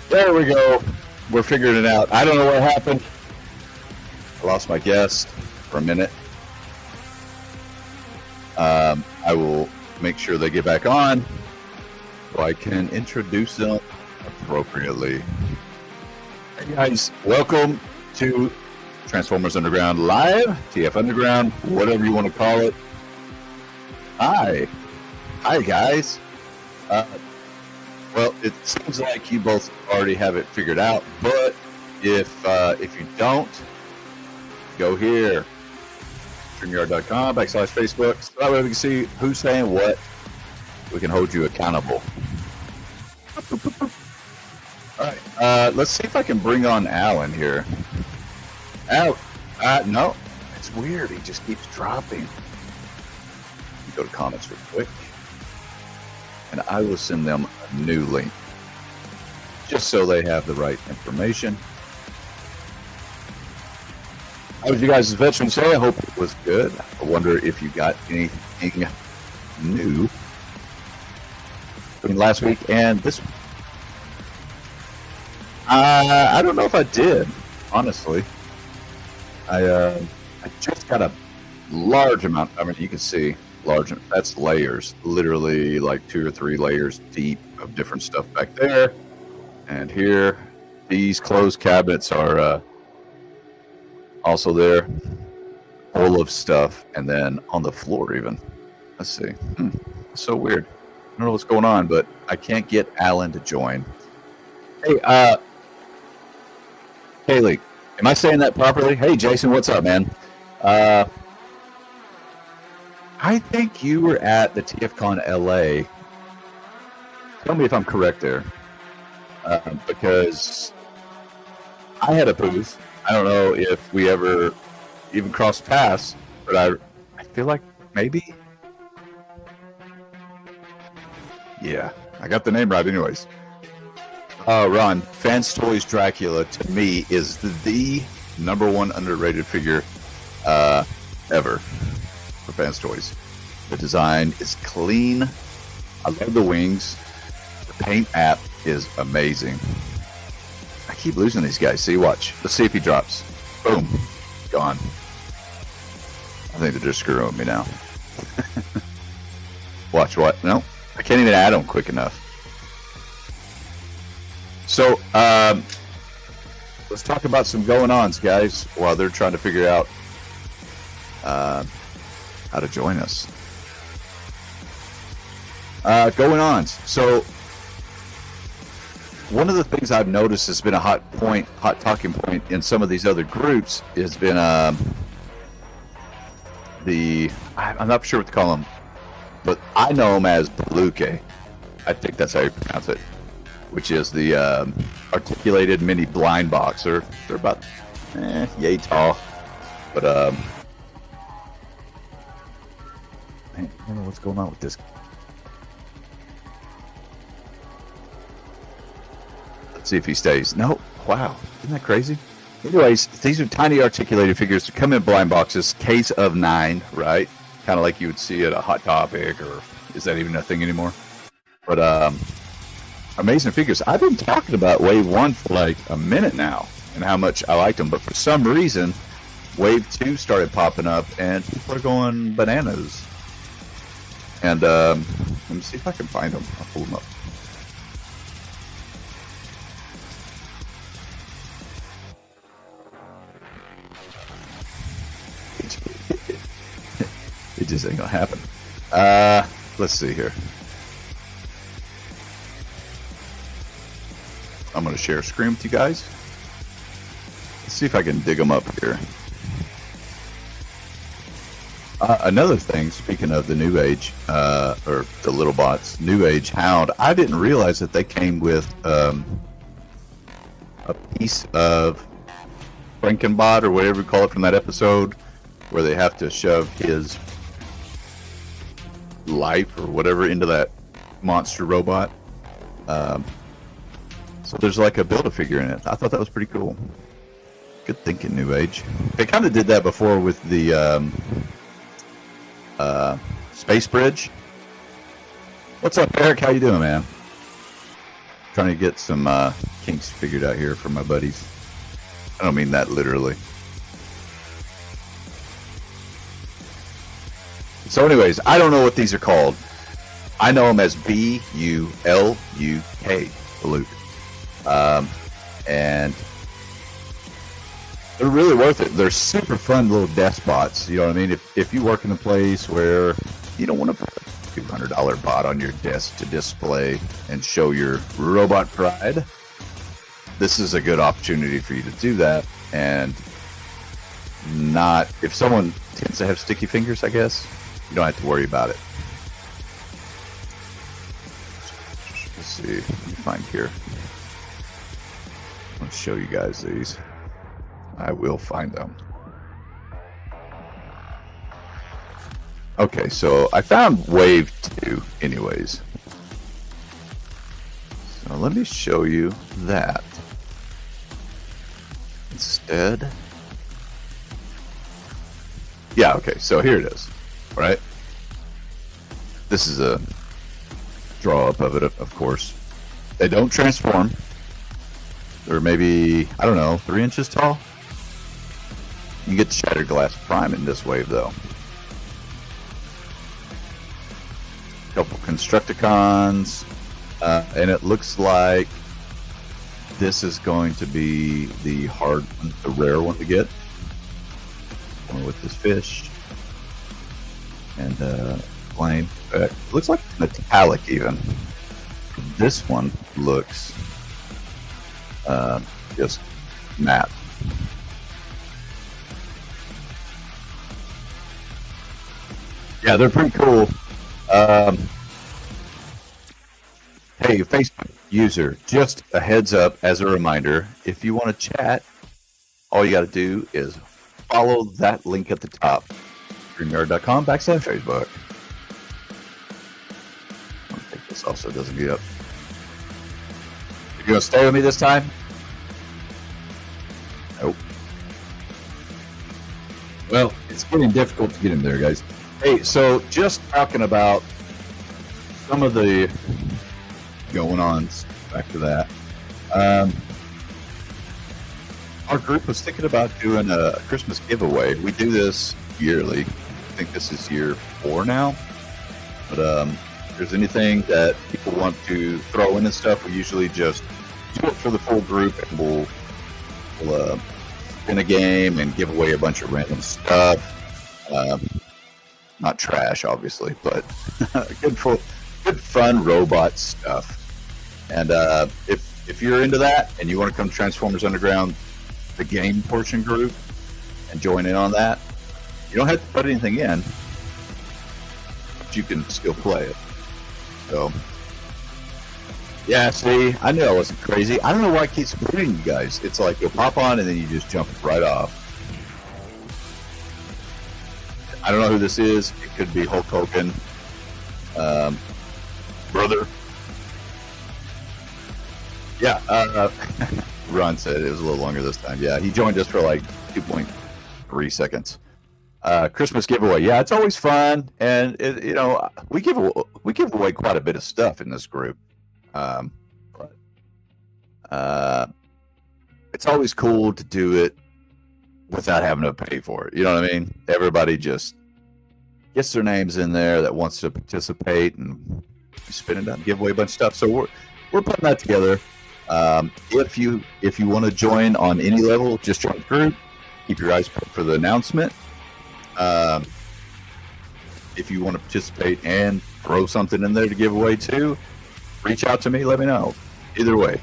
There we go. We're figuring it out. I don't know what happened. I lost my guest for a minute. I will make sure they get back on so I can introduce them appropriately. Hey guys, welcome to Transformers Underground Live, TF Underground, whatever you want to call it. Hi guys. Well, it seems like you both already have it figured out, but if you don't, go here, StreamYard.com/Facebook, so that way we can see who's saying what. We can hold you accountable. All right, let's see if I can bring on Alan here. No, it's weird. He just keeps dropping. Go to comments real quick, and I will send them a new link just so they have the right information. How was you guys' Veterans Day? I hope it was good. I wonder if you got anything new between last week and this week. I don't know if I did, honestly. I just got a large amount. I mean, you can see large. That's layers, literally like 2 or 3 layers deep of different stuff back there. And here, these closed cabinets are also there, full of stuff. And then on the floor, even. Let's see. So weird. I don't know what's going on, but I can't get Alan to join. Hey, Haley, am I saying that properly? Hey, Jason, what's up, man? I think you were at the TFCon LA. Tell me if I'm correct there. Because I had a booth. I don't know if we ever even crossed paths, but I feel like maybe. Yeah, I got the name right anyways. Ron, Fans Toys Dracula, to me, is the #1 underrated figure ever for Fans Toys. The design is clean. I love the wings. The paint app is amazing. I keep losing these guys. See, watch. Let's see if he drops. Boom. Gone. I think they're just screwing me now. Watch what? No. I can't even add them quick enough. So, let's talk about some going-ons, guys, while they're trying to figure out how to join us. Going-ons. So, one of the things I've noticed has been a hot talking point in some of these other groups has been I'm not sure what to call them, but I know them as Beluke. I think that's how you pronounce it. Which is the articulated mini blind box. They're about yay tall, but man, I don't know what's going on with this. Let's see if he stays. No, wow, isn't that crazy? Anyways, these are tiny articulated figures that come in blind boxes, case of 9, right? Kind of like you would see at a Hot Topic, or is that even a thing anymore? But amazing figures. I've been talking about Wave 1 for like a minute now and how much I liked them, but for some reason Wave 2 started popping up and people are going bananas. And let me see if I can find them. I'll pull them up. It just ain't gonna happen. Let's see here. I'm going to share a screen with you guys. Let's see if I can dig them up here. Another thing, speaking of the New Age, or the Little Bots, New Age Hound, I didn't realize that they came with a piece of Frankenbot, or whatever you call it from that episode, where they have to shove his life or whatever into that monster robot. So there's like a Build-A-Figure in it. I thought that was pretty cool. Good thinking, New Age. They kind of did that before with the Space Bridge. What's up, Eric? How you doing, man? trying to get some kinks figured out here for my buddies. I don't mean that literally. So anyways, I don't know what these are called. I know them as B-U-L-U-K, Buluk. And they're really worth it. They're super fun little desk bots. You know what I mean? If you work in a place where you don't want to put a $200 bot on your desk to display and show your robot pride, this is a good opportunity for you to do that. And not, if someone tends to have sticky fingers, I guess, you don't have to worry about it. Let's see. Let me find here. Let's show you guys these. I will find them. Okay, so I found Wave 2 anyways. So let me show you that instead. Yeah, okay, so here it is, right? This is a draw up of it, of course. They don't transform. They're maybe, I don't know, 3 inches tall. You get Shattered Glass Prime in this wave, though. A couple Constructicons, and it looks like this is going to be the hard one, the rare one to get. One with this fish and flame. It looks like metallic even. This one looks just matte. Yeah, they're pretty cool. Hey, Facebook user, just a heads up as a reminder, if you want to chat, all you got to do is follow that link at the top, StreamYard.com/Facebook. I think this also doesn't get up. You gonna stay with me this time? Nope. Well, it's getting difficult to get in there, guys. Hey, so just talking about some of the going-ons, back to that. Our group was thinking about doing a Christmas giveaway. We do this yearly. I think this is year 4 now. But if there's anything that people want to throw in and stuff, we usually just do it for the full group, and we'll spin a game and give away a bunch of random stuff. Not trash, obviously, but good fun robot stuff. And if you're into that and you want to come to Transformers Underground, the game portion group, and join in on that, you don't have to put anything in, but you can still play it. So, yeah, see, I knew I wasn't crazy. I don't know why it keeps booting you guys. It's like you'll pop on and then you just jump right off. I don't know who this is. It could be Hulk Hogan, brother. Yeah, Ron said it was a little longer this time. Yeah, he joined us for like 2.3 seconds. Christmas giveaway. Yeah, it's always fun, and we give away quite a bit of stuff in this group. But it's always cool to do it without having to pay for it. You know what I mean? Everybody just gets their names in there that wants to participate, and spin it up and give away a bunch of stuff. So we're putting that together. If you want to join on any level, just join the group. Keep your eyes peeled for the announcement. If you want to participate and throw something in there to give away too, reach out to me. Let me know. Either way.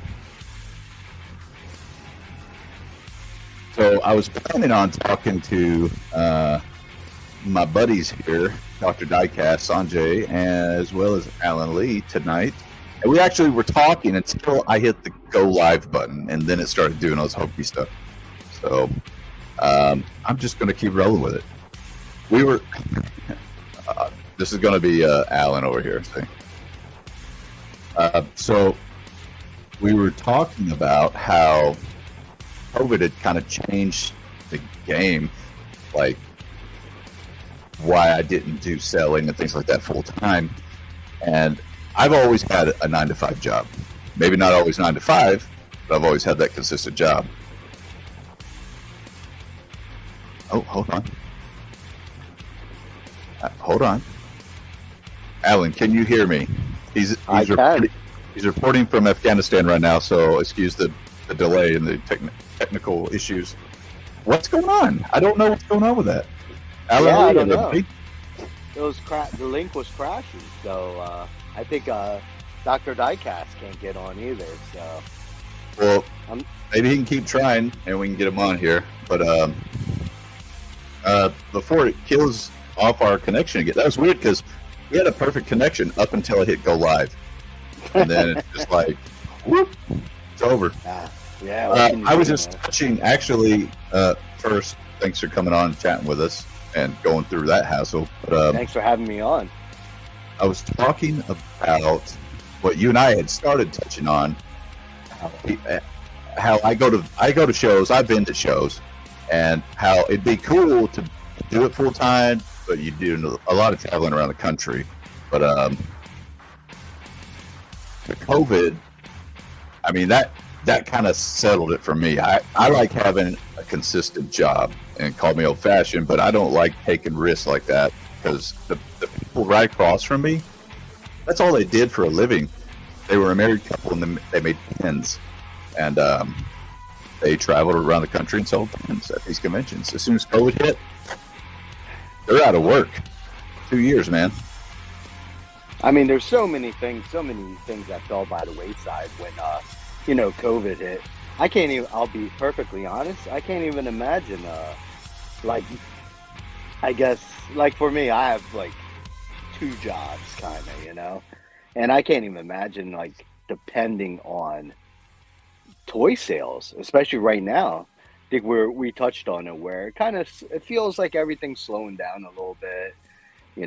So I was planning on talking to my buddies here, Dr. Diecast, Sanjay, as well as Alan Lee tonight. And we actually were talking until I hit the go live button, and then it started doing all this hokey stuff. So I'm just going to keep rolling with it. We were... this is going to be Alan over here. So we were talking about how COVID had kind of changed the game, like why I didn't do selling and things like that full time. And I've always had a 9-to-5 job. Maybe not always 9 to 5, but I've always had that consistent job. Oh, hold on. Hold on. Alan, can you hear me? He's reporting from Afghanistan right now, so excuse the delay and the technical issues. What's going on? I don't know what's going on with that. Alan, I don't know. The link was crashing, so I think Dr. Diecast can't get on either. So, well, maybe he can keep trying, and we can get him on here. But before it kills off our connection again, that was weird because we had a perfect connection up until I hit go live, and then it's just like, whoop, it's over. I was just touching. Actually, first, thanks for coming on and chatting with us and going through that hassle. But, thanks for having me on. I was talking about what you and I had started touching on. How I go to shows. I've been to shows, and how it'd be cool to do it full time, but you do a lot of traveling around the country. But the COVID, I mean that kind of settled it for me. I like having a consistent job, and call me old fashioned, but I don't like taking risks like that because the people right across from me, that's all they did for a living. They were a married couple and they made pens, and they traveled around the country and sold pens at these conventions. As soon as COVID hit, they're out of work. 2 years, man. I mean, there's so many things that fell by the wayside when COVID hit. I can't even, I'll be perfectly honest, I can't even imagine, I guess, for me, I have, 2 jobs, kind of, and I can't even imagine, depending on toy sales, especially right now. I think we touched on it, where it feels like everything's slowing down a little bit.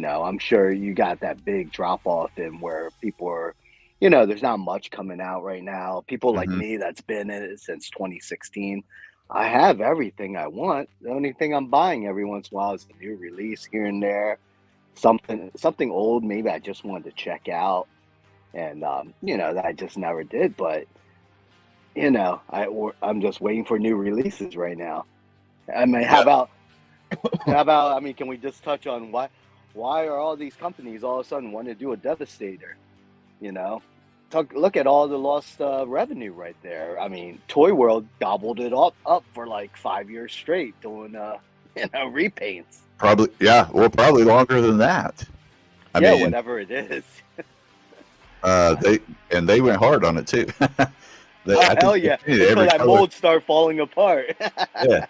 I'm sure you got that big drop off in where people are, there's not much coming out right now. People like me that's been in it since 2016. I have everything I want. The only thing I'm buying every once in a while is a new release here and there. Something old maybe I just wanted to check out. And, that I just never did. But, I'm just waiting for new releases right now. I mean, how about, can we just touch on why are all these companies all of a sudden want to do a Devastator? Look at all the lost revenue right there. I mean, Toy World gobbled it up for 5 years straight doing, repaints. Probably, yeah. Well, probably longer than that. I mean, whatever it is. They went hard on it too. Hell yeah! Until that mold start falling apart. Yeah.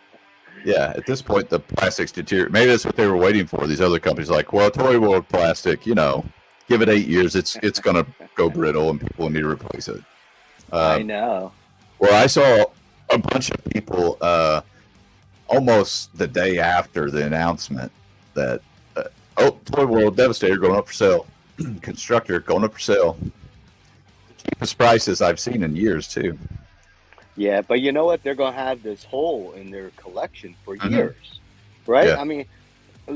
At this point, the plastics deteriorate. Maybe that's what they were waiting for. These other companies, Toy World plastic, give it 8 years, it's gonna go brittle, and people need to replace it. I know. Well, I saw a bunch of people almost the day after the announcement that Toy World Devastator going up for sale. Constructor going up for sale. Cheapest prices I've seen in years too. Yeah, but you know what? They're gonna have this hole in their collection for years, right? Yeah. I mean,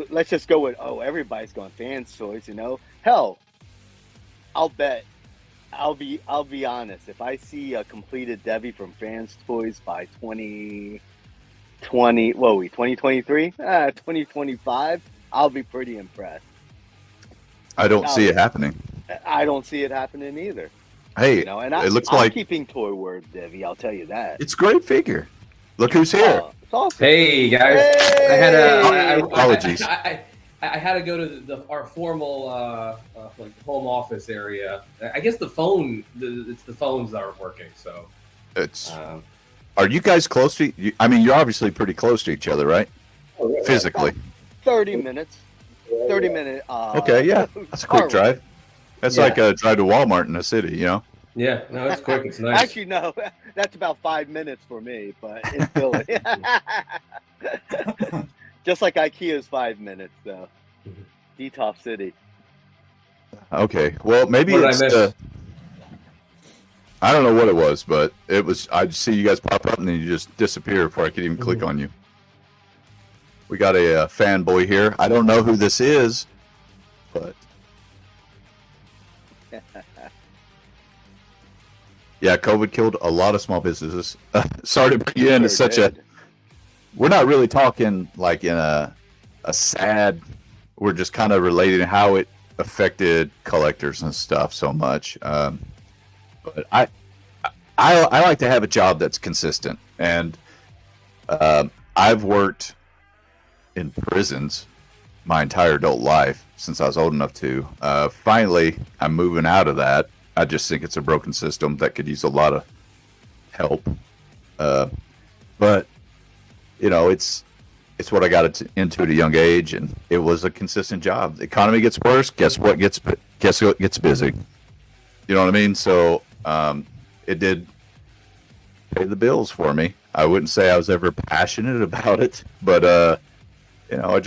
let's just go with everybody's going Fans Toys. Hell, I'll be honest. If I see a completed Debbie from Fans Toys by 2023, 2025, I'll be pretty impressed. I don't see it happening. I don't see it happening either. Hey, and it looks I'm keeping Toy World Debbie. I'll tell you that. It's a great figure. Look who's here. It's awesome. Hey guys, Hey! Apologies. I had to go to our formal home office area. I guess it's the phones that aren't working. So it's. Are you guys close to? I mean, you're obviously pretty close to each other, right? Physically. 30 minutes. 30-minute. Okay, yeah, that's a quick drive. That's like a drive to Walmart in the city, Yeah, no, it's quick. It's nice. Actually, no, that's about 5 minutes for me, but it's still just like IKEA's 5 minutes, though. D-Top City. Okay, well, maybe it's. I don't know what it was, but it was. I just see you guys pop up and then you just disappear before I could even click on you. We got a fanboy here. I don't know who this is, but Yeah, COVID killed a lot of small businesses. Sorry to bring you in. It's such did. we're not really talking like in a sad, we're just kind of relating how it affected collectors and stuff so much. But I like to have a job that's consistent. And I've worked in prisons my entire adult life since I was old enough to. Finally, I'm moving out of that. I just think it's a broken system that could use a lot of help. But you know, it's what I got into at a young age, and it was a consistent job. The economy gets worse. Guess what gets busy? You know what I mean? So it did pay the bills for me. I wouldn't say I was ever passionate about it, but you know,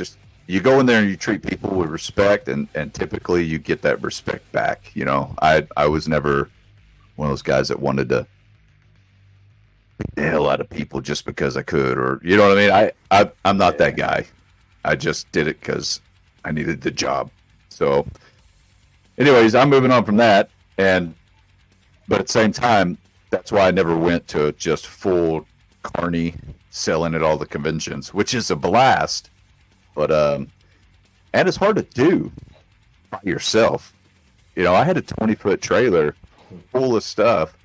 you go in there and you treat people with respect, and typically you get that respect back. You know, I was never one of those guys that wanted to beat the hell out of people just because I could, or you know what I mean. I'm not that guy. I just did it because I needed the job. So, anyways, I'm moving on from that, but at the same time, that's why I never went to just full carny selling at all the conventions, which is a blast. But and it's hard to do by yourself. You know, I had a 20-foot trailer full of stuff,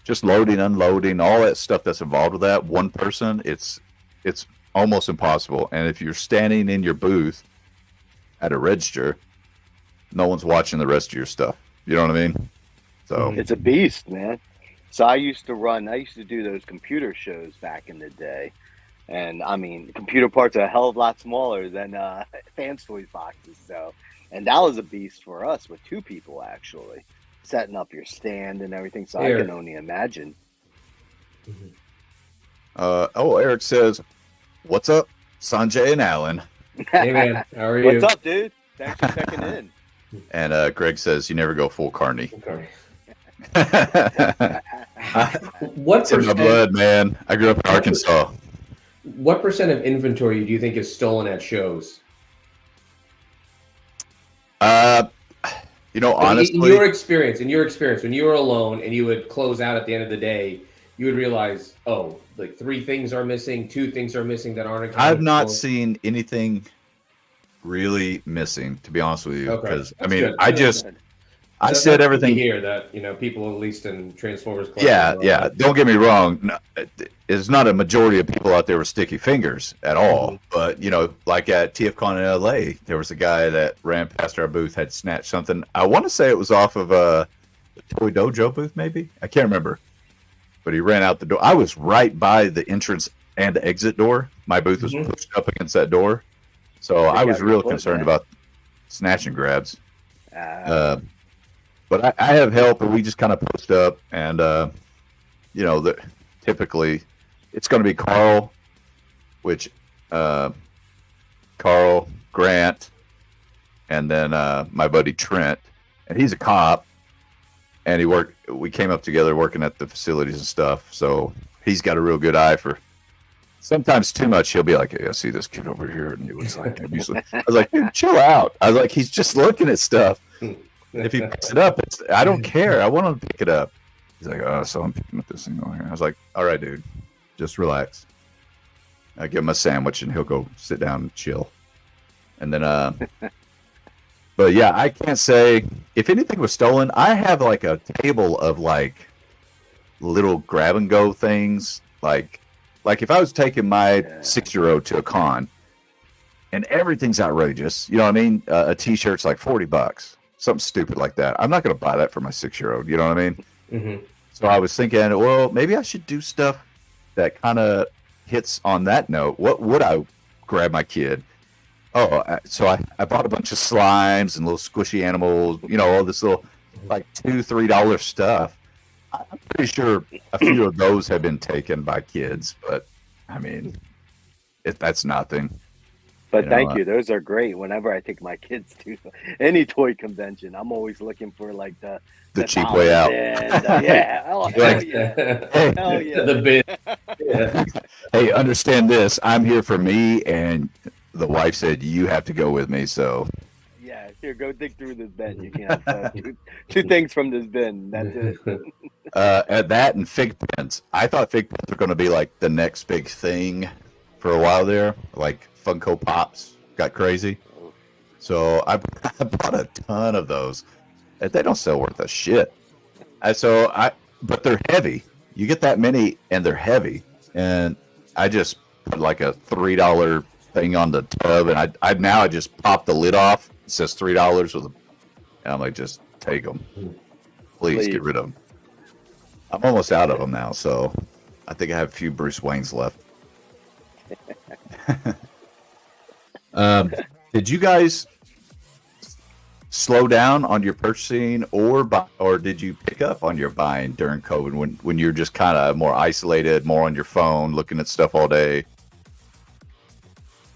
just loading, unloading, all that stuff that's involved with that. One person, it's almost impossible. And if you're standing in your booth at a register, no one's watching the rest of your stuff. You know what I mean? So It's a beast, man. So I used to do those computer shows back in the day. And I mean, computer parts are a hell of a lot smaller than Fans Toys boxes. So, and that was a beast for us with two people actually setting up your stand and everything. So I can only imagine. Eric says, "What's up, Sanjay and Alan?" Hey man, how are you? What's up, dude? Thanks for checking in. And Greg says, "You never go full carny." Okay. It's in my blood, man. I grew up in Arkansas. What percent of inventory do you think is stolen at shows? You know, honestly, in your experience, when you were alone and you would close out at the end of the day, you would realize, oh, like 3 things are missing, 2 things are missing that aren't accounted I've not for. seen anything really missing, to be honest with you. Because I mean, I said everything here that, you know, people at least in Transformers. Yeah. Don't get me wrong. No, there's not a majority of people out there with sticky fingers at all. Mm-hmm. But you know, like at TFCon in LA, there was a guy that ran past our booth, had snatched something. I want to say it was off of the Toy Dojo booth, maybe. I can't remember. But he ran out the door. I was right by the entrance and exit door. My booth was pushed up against that door, so I was real concerned about snatch and grabs. But I have help, and we just kind of post up, and you know, typically it's going to be Carl, Carl Grant, and then my buddy Trent, and he's a cop, and we came up together working at the facilities and stuff, so he's got a real good eye for. Sometimes too much, he'll be like, "Hey, I see this kid over here," and he looks like. I was like, "Dude, chill out." I was like, "He's just looking at stuff." If he picks it up, I don't care. I want him to pick it up. He's like, "Oh, so I'm picking up this thing over here." I was like, "All right, dude, just relax." I give him a sandwich, and he'll go sit down and chill. And then, but yeah, I can't say if anything was stolen. I have like a table of like little grab and go things, like if I was taking my 6-year-old to a con, and everything's outrageous. You know what I mean? A T-shirt's like $40. Something stupid like that. I'm not going to buy that for my 6-year-old. You know what I mean? Mm-hmm. So I was thinking, well, maybe I should do stuff that kind of hits on that note. What would I grab my kid? So I bought a bunch of slimes and little squishy animals, you know, all this little like $2-3 stuff. I'm pretty sure a few of those have been taken by kids, but I mean, that's nothing. But thank you. Those are great. Whenever I take my kids to any toy convention, I'm always looking for like the cheap way out. Yeah. Oh, hell yeah. Hey, hell yeah. The bid. Yeah. Hey, understand this. I'm here for me, and the wife said you have to go with me. So yeah, Here, go dig through this bin. You can have two things from this bin. That's it. At that and fig pens. I thought fig pens were going to be like the next big thing for a while there. Like Funko Pops got crazy. So I bought a ton of those. And they don't sell worth a shit. But they're heavy. You get that many and they're heavy. And I just put like a $3 thing on the tub, and I just pop the lid off. It says $3 with a, and I'm like, just take them. Please get rid of them. I'm almost out of them now, so I think I have a few Bruce Waynes left. Did you guys slow down on your purchasing, or did you pick up on your buying during COVID when you're just kind of more isolated, more on your phone, looking at stuff all day?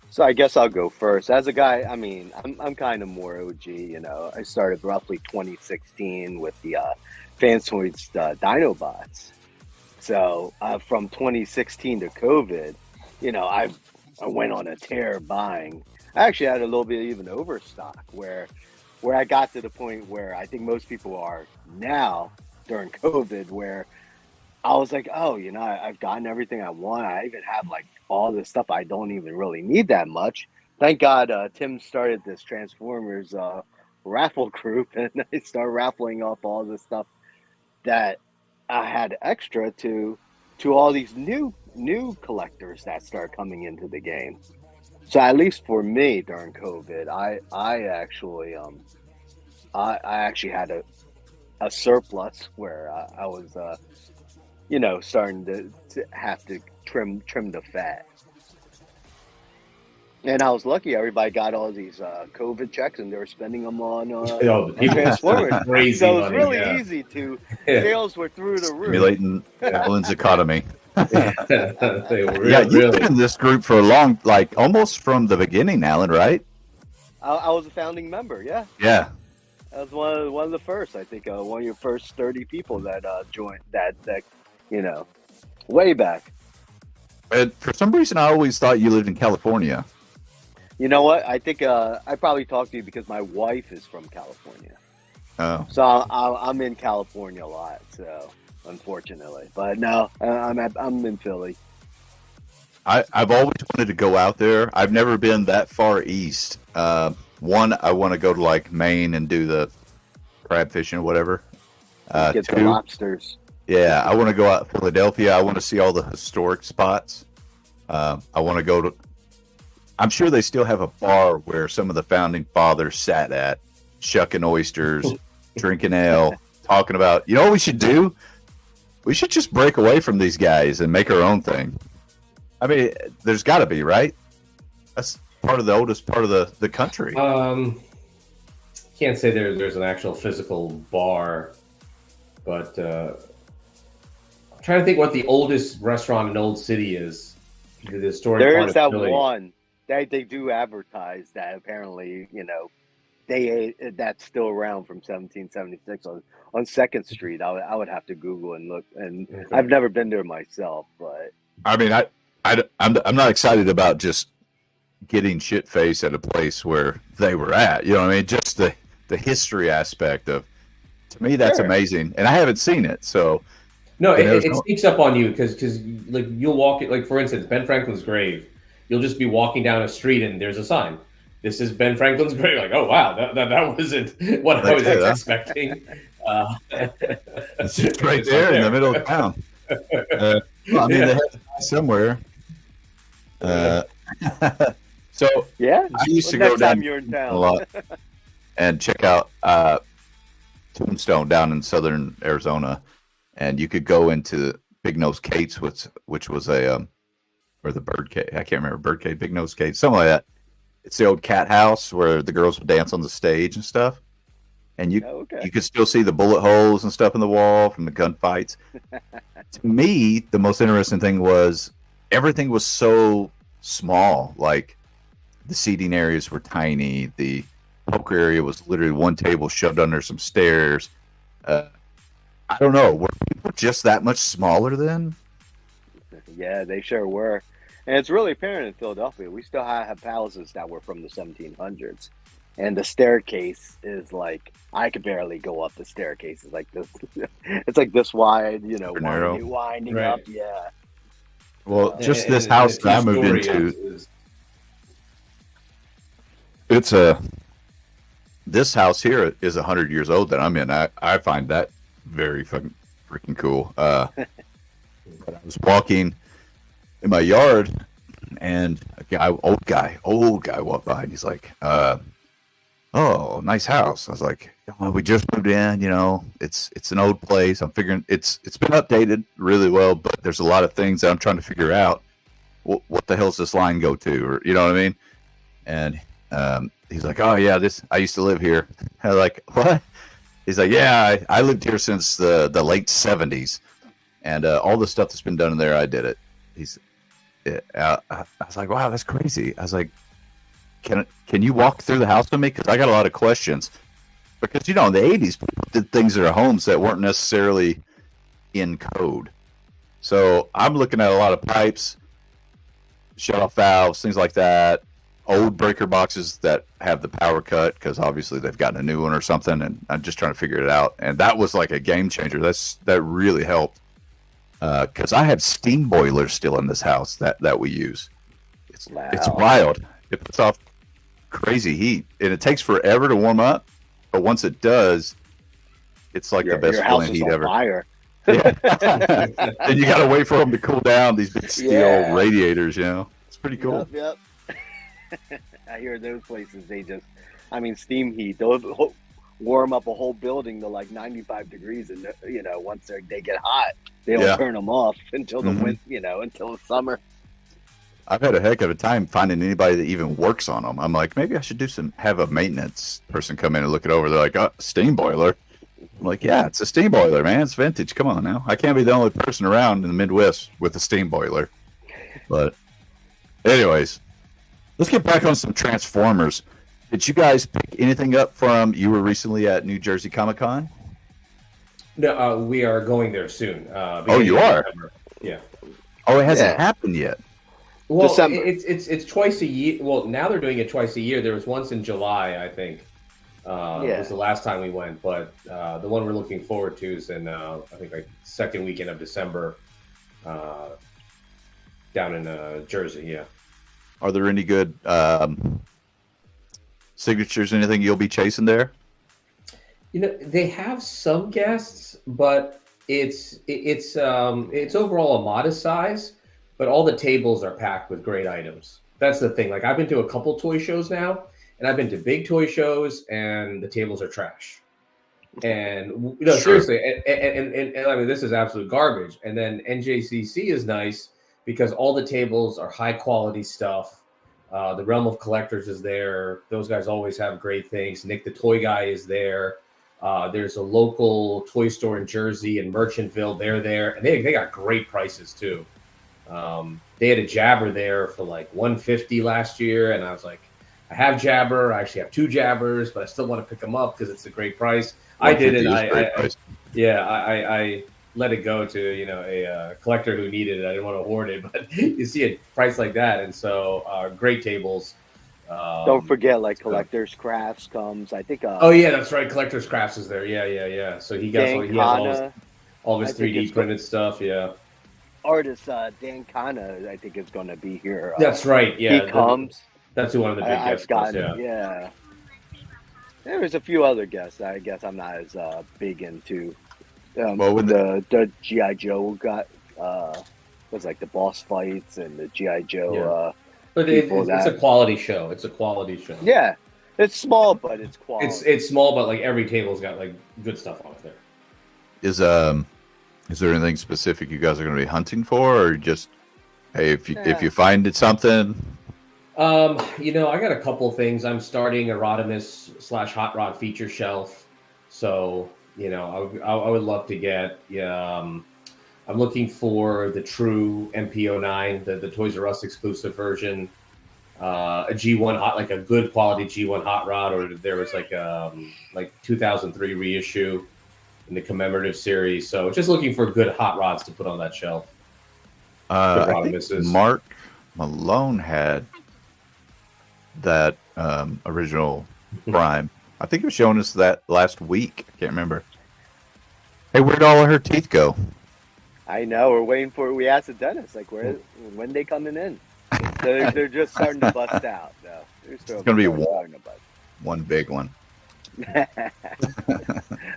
So I guess I'll go first. As a guy, I mean, I'm kind of more OG. You know, I started roughly 2016 with the Fans Toys Dinobots. So from 2016 to COVID, you know, I went on a tear buying. I actually had a little bit even overstock where I got to the point where I think most people are now during COVID, where I was like, oh, you know, I've gotten everything I want. I even have like all this stuff I don't even really need that much. Thank God Tim started this Transformers raffle group, and I started raffling off all the stuff that I had extra to all these new collectors that start coming into the game. So at least for me during COVID, I actually had a surplus where I was you know, starting to have to trim the fat. And I was lucky; everybody got all these COVID checks, and they were spending them on Transformers. Crazy So it was money, really yeah. easy to sales were through the roof. Stimulating Alan's economy. They were Yeah, you've really. been in this group for a long, like almost from the beginning, Alan, right? I was a founding member. Yeah, Yeah. I was one of the first. I think one of your first 30 people that joined. That you know, way back. But for some reason, I always thought you lived in California. You know what? I think I probably talked to you because my wife is from California. Oh. So I'm in California a lot. So unfortunately, but no, I'm in Philly. I've always wanted to go out there. I've never been that far east. One, I want to go to like Maine and do the crab fishing or whatever. Get the Two, lobsters. yeah, I want to go out to Philadelphia. I want to see all the historic spots. I want to go to. I'm sure they still have a bar where some of the founding fathers sat at, shucking oysters, drinking ale, talking about. You know what we should do? We should just break away from these guys and make our own thing. I mean, there's got to be, right? That's part of the oldest part of the country. Can't say there's an actual physical bar, but I'm trying to think what the oldest restaurant in Old City is. The historic There part is of that Philly. one that they do advertise that apparently, you know, that's still around from 1776 on Second Street. I would have to Google and look, and Okay. I've never been there myself, but I mean, I'm not excited about just getting shit faced at a place where they were at. You know what I mean? Just the history aspect of, to me, that's Sure. amazing. And I haven't seen it, so No, And it there's no- sneaks up on you because like you'll walk it, like for instance, Ben Franklin's grave. You'll just be walking down a street and there's a sign. This is Ben Franklin's grave. Like, oh wow, that wasn't what I was That's it, huh? expecting. it's just right there in the middle of town. Well, I mean, they have to be somewhere. So yeah. I used to Well, go next time down you're in a town. lot and check out Tombstone down in southern Arizona, and you could go into Big Nose Kate's, which was a or the Bird Cage. I can't remember, Bird Cage, Big Nose Cage, something like that. It's the old cat house where the girls would dance on the stage and stuff, and you Okay. could still see the bullet holes and stuff in the wall from the gunfights. To me, the most interesting thing was everything was so small. Like the seating areas were tiny. The poker area was literally one table shoved under some stairs. I don't know. Were people just that much smaller then? Yeah, they sure were. And it's really apparent in Philadelphia. We still have houses that were from the 1700s. and the staircase is like I could barely go up the staircase. It's like this. It's like this wide, Super narrow. winding Right. up. Yeah. Well, just this And house the that I moved two-story into, is it's this house here is 100 years old that I'm in. I find that very fucking freaking cool. But I was walking in my yard, and a guy, old guy walked by, and he's like, "Oh, nice house." I was like, "Oh, we just moved in. You know, it's an old place. I'm figuring it's been updated really well, but there's a lot of things that I'm trying to figure out. What the hell's this line go to, or you know what I mean?" And he's like, "Oh yeah, I used to live here." I'm like, "What?" He's like, "Yeah, I lived here since the late '70s, and all the stuff that's been done in there, I did it." I was like, "Wow, that's crazy." I was like, "Can you walk through the house with me? Because I got a lot of questions." Because in the '80s, people did things in their homes that weren't necessarily in code. So I'm looking at a lot of pipes, shut-off valves, things like that. Old breaker boxes that have the power cut because obviously they've gotten a new one or something, and I'm just trying to figure it out. And that was like a game changer. That really helped because I have steam boilers still in this house that we use. It's wild. It puts off crazy heat, and it takes forever to warm up. But once it does, it's like the best feeling heat ever. Fire. Yeah. And you got to wait for them to cool down. These big steel radiators, it's pretty cool. Yep. I hear those places, steam heat, they'll warm up a whole building to like 95 degrees, and once they get hot, they don't turn them off until the until the summer. I've had a heck of a time finding anybody that even works on them. I'm like, maybe I should have a maintenance person come in and look it over. They're like, "Oh, steam boiler." I'm like, "Yeah, it's a steam boiler, man. It's vintage. Come on now. I can't be the only person around in the Midwest with a steam boiler." But anyways, let's get back on some Transformers. Did you guys pick anything up from? You were recently at New Jersey Comic Con. No, we are going there soon. Oh, you are? Yeah. Oh, it hasn't happened yet. Well, December. It's twice a year. Well, now they're doing it twice a year. There was once in July, I think. It was the last time we went, but the one we're looking forward to is in I think like second weekend of December, down in Jersey. Yeah. Are there any good signatures? Anything you'll be chasing there? They have some guests, but it's overall a modest size. But all the tables are packed with great items. That's the thing. Like I've been to a couple toy shows now, and I've been to big toy shows, and the tables are trash. And seriously, and I mean this is absolute garbage. And then NJCC is nice because all the tables are high quality stuff. The Realm of Collectors is there. Those guys always have great things. Nick the Toy Guy is there. There's a local toy store in Jersey and Merchantville. They're there, and they got great prices too. They had a Jabber there for like $150 last year, and I was like, I have Jabber. I actually have two Jabbers, but I still want to pick them up because it's a great price. I did it. I let it go to a collector who needed it. I didn't want to hoard it, but you see a price like that, and so great tables. Don't forget, like Collector's Crafts comes. I think. Oh yeah, that's right. Collector's Crafts is there. Yeah. So he has all of his 3D printed stuff. Yeah. Artist Dan Kana, I think, is going to be here. That's right. Yeah, he comes. That's who one of the big guests was. Yeah. There's a few other guests. I guess I'm not as big into. With the GI Joe got was like the boss fights and the GI Joe. Yeah. But it's a quality show. It's a quality show. Yeah, it's small, but it's quality. It's small, but like every table's got like good stuff on it there. Is there anything specific you guys are going to be hunting for, or just hey, if you find it something? I got a couple of things. I'm starting a Rodimus / Hot Rod feature shelf, so I would love to get. I'm looking for the true MP09, the Toys R Us exclusive version, a G1 like a good quality G1 Hot Rod, or there was like 2003 reissue in the commemorative series. So just looking for good hot rods to put on that shelf. I think Mark Malone had that original Prime. I think it was showing us that last week. I can't remember. Hey, where'd all of her teeth go? I know. We're waiting for. We asked the dentist like, when they coming in? They're just starting to bust out. No, It's gonna be one big one.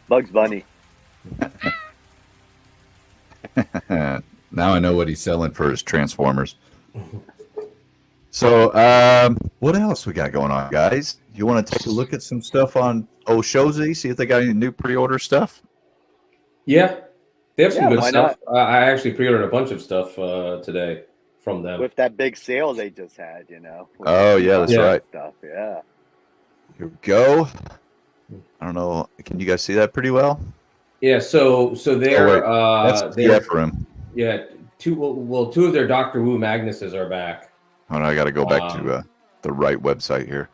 Bugs Bunny. Now I know what he's selling for his Transformers. So, what else we got going on, guys? You want to take a look at some stuff on Oshozi? See if they got any new pre-order stuff? Yeah, they have some good why stuff. I actually pre-ordered a bunch of stuff today from them. With that big sale they just had, you know. Oh, yeah, that's right. Stuff, yeah. Here we go. I don't know. Can you guys see that pretty well? Yeah, so they're that's the F room. Yeah, two of their Doctor Wu Magnuses are back. Oh, no, I got to go back to the right website here.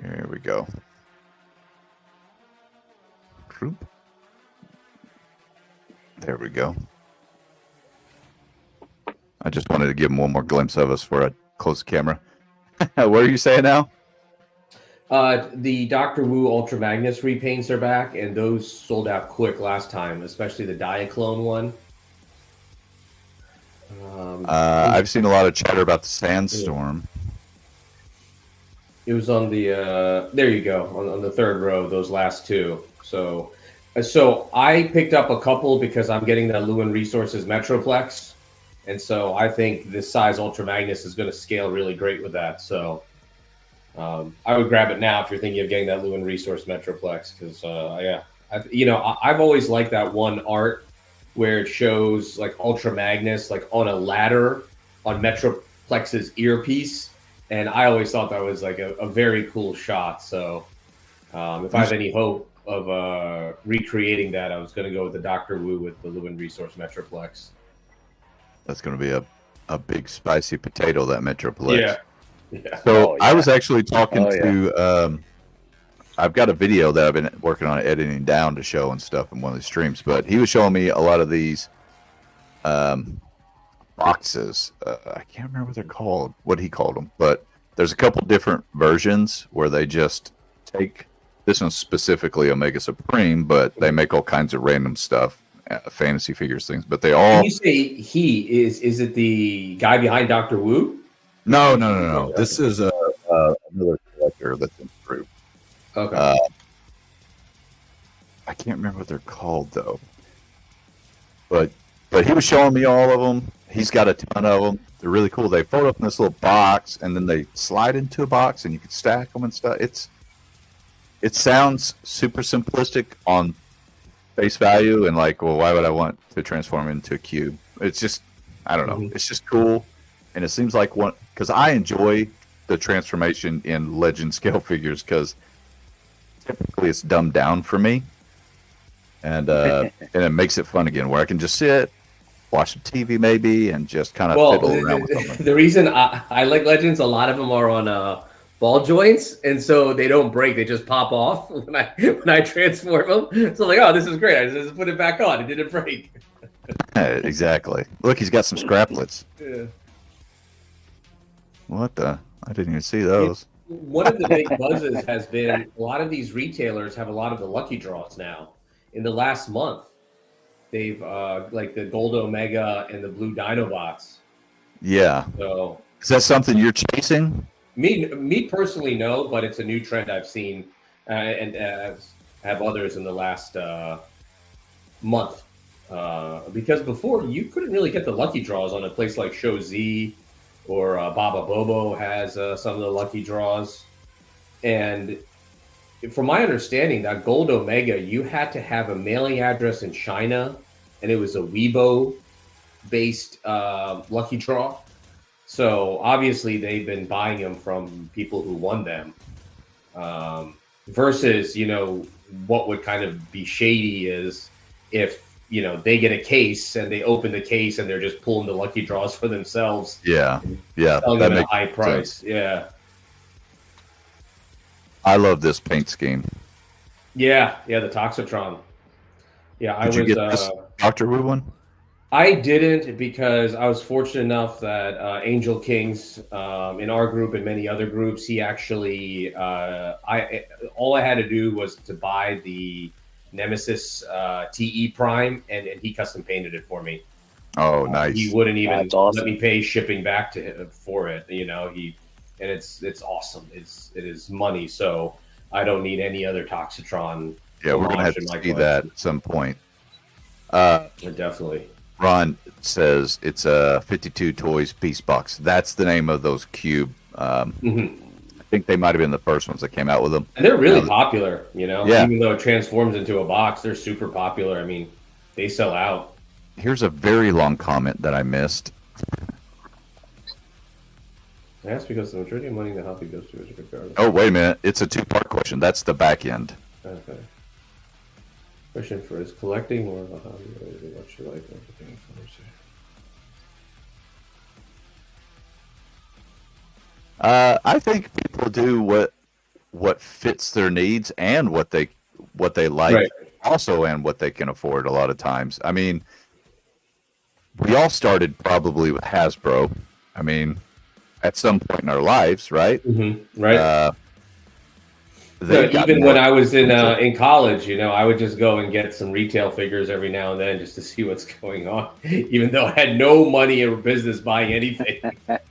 Here we go. Troop. There we go. I just wanted to give them one more glimpse of us before I close the camera. What are you saying now? The Doctor Wu Ultra Magnus repaints are back, and those sold out quick last time, especially the Diaclone one. I've seen a lot of chatter about the Sandstorm. It was on the there you go, on the third row, those last two. So I picked up a couple because I'm getting the Lewin Resources Metroplex, and so I think this size Ultra Magnus is going to scale really great with that. So I would grab it now if you're thinking of getting that Lewin Resource Metroplex, because I've always liked that one art where it shows like Ultra Magnus like on a ladder on Metroplex's earpiece, and I always thought that was like a very cool shot. So if I have any hope of recreating that, I was going to go with the Doctor Wu with the Lewin Resource Metroplex. That's going to be a big spicy potato, that Metroplex. Yeah. So I was actually talking to I've got a video that I've been working on editing down to show and stuff in one of the streams, but he was showing me a lot of these boxes. I can't remember what they're called, what he called them, but there's a couple different versions where they just take this one specifically Omega Supreme, but they make all kinds of random stuff, fantasy figures, things. But they all. When you say he is it the guy behind Doctor Wu? No. This is another collector that's improved. Okay. I can't remember what they're called though. But he was showing me all of them. He's got a ton of them. They're really cool. They fold up in this little box, and then they slide into a box, and you can stack them and stuff. It sounds super simplistic on face value, and like, well, why would I want to transform into a cube? It's just, I don't know. Mm-hmm. It's just cool, and it seems like one, because I enjoy the transformation in legend scale figures, because typically it's dumbed down for me, and it makes it fun again, where I can just sit, watch some TV maybe, and just kind of fiddle around with something. The reason I like Legends, a lot of them are on ball joints, and so they don't break; they just pop off when I transform them. So I'm like, oh, this is great! I just put it back on; it didn't break. Exactly. Look, he's got some scraplets. Yeah. What the? I didn't even see those. One of the big buzzes has been a lot of these retailers have a lot of the lucky draws now. In the last month, they've like the Gold Omega and the Blue Dinobots. Yeah. So is that something you're chasing? Me personally, no, but it's a new trend I've seen, and have others in the last month. Because before you couldn't really get the lucky draws on a place like Show Z, or Baba Bobo has some of the lucky draws. And from my understanding, that Gold Omega, you had to have a mailing address in China, and it was a Weibo-based lucky draw. So obviously they've been buying them from people who won them. Versus, what would kind of be shady is if, they get a case and they open the case and they're just pulling the lucky draws for themselves. Yeah. Selling them at a high price. Sense. Yeah. I love this paint scheme. Yeah, the Toxitron. Yeah, Did you get this Dr. Wu one? I didn't because I was fortunate enough that Angel Kings in our group and many other groups, he actually all I had to do was to buy the Nemesis TE Prime, and he custom painted it for me. Oh, He nice. wouldn't even That's awesome. let me pay shipping back to him for it. And it's awesome. It is money, so I don't need any other Toxitron. Yeah, we're gonna have in to my see collection. that at some point. Definitely. Ron says it's a 52 toys piece box. That's the name of those cube. Mhm. I think they might have been the first ones that came out with them. And they're really Now, popular, Yeah. Even though it transforms into a box, they're super popular. I mean, they sell out. Here's a very long comment that I missed. That's because the majority of money the hobby goes to is regardless. Oh, wait a minute. It's a two-part question. That's the back end. Okay. Question for is collecting more of a hobby or is it what you like? Everything first? I think people do what fits their needs and what they like, Right. also, and what they can afford. A lot of times, I mean, we all started probably with Hasbro. I mean, at some point in our lives, right? Right. They got Even more when I was in expensive. college, I would just go and get some retail figures every now and then just to see what's going on. Even though I had no money or business buying anything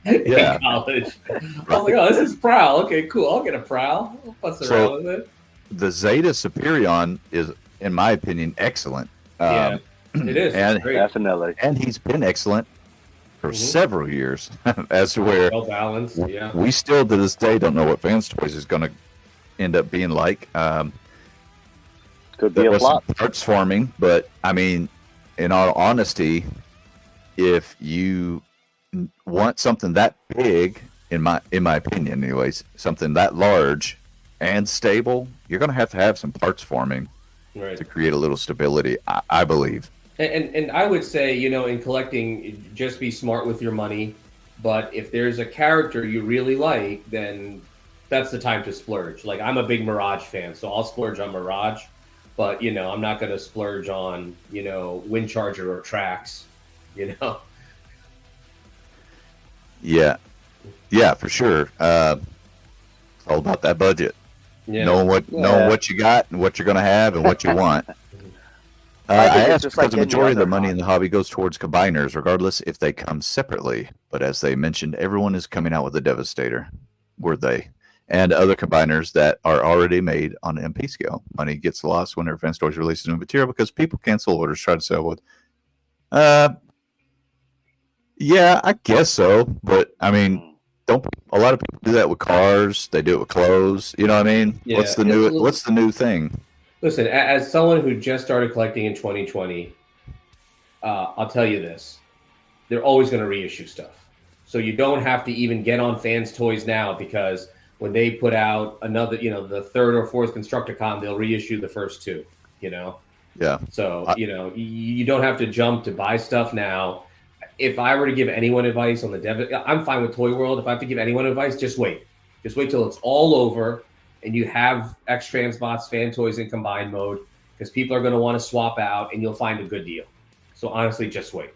Yeah. in college, I was like, "Oh, this is Prowl. Okay, cool. I'll get a Prowl. I'll fuss So- around with it." The Zeta Superion is, in my opinion, excellent. Yeah, it is. and- It's great. Definitely. And he's been excellent for Mhm. several years, as to where Well balanced. Yeah. we still to this day don't know what Vans Toys is going to end up being like. Could be There a was some flop. parts forming, but I mean, in all honesty, if you want something that big, in my opinion, anyways, something that large and stable, you're going to have some parts forming Right. to create a little stability. I believe. And I would say, in collecting, just be smart with your money. But if there's a character you really like, then that's the time to splurge. Like, I'm a big Mirage fan, so I'll splurge on Mirage. But, I'm not going to splurge on, Wind Charger or Trax, Yeah, for sure. It's all about that budget. Yeah. Knowing what you got and what you're going to have and what you want. I think I it's asked just because like the any majority of the other money in hobby. the hobby goes towards combiners, regardless if they come separately. But as they mentioned, everyone is coming out with a Devastator, were they? And other combiners that are already made on MP scale. Money gets lost whenever Fan Stores releases new material because people cancel orders, try to sell with. Yeah, I guess so. But I mean, don't a lot of people do that with cars? They do it with clothes. You know what I mean? Yeah, What's the new thing? Listen, as someone who just started collecting in 2020, I'll tell you this. They're always going to reissue stuff. So you don't have to even get on Fans Toys now, because when they put out another, the third or fourth Constructicon, they'll reissue the first two, Yeah. So, you don't have to jump to buy stuff now. If I were to give anyone advice on the I'm fine with Toy World. If I have to give anyone advice, just wait. Just wait till it's all over and you have X-Transbots, Fan Toys in combined mode, because people are going to want to swap out and you'll find a good deal. So honestly, just wait.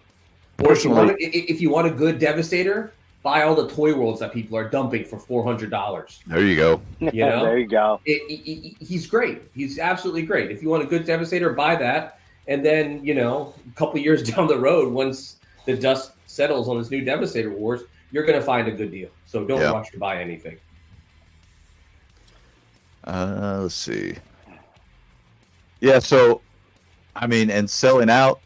Or if you want a good Devastator, buy all the Toy Worlds that people are dumping for $400. There you go. There you go. He's great. He's absolutely great. If you want a good Devastator, buy that. And then, a couple years down the road, once the dust settles on this new Devastator Wars, you're going to find a good deal. So don't rush to buy anything. Let's see. Yeah, so I mean, and selling out.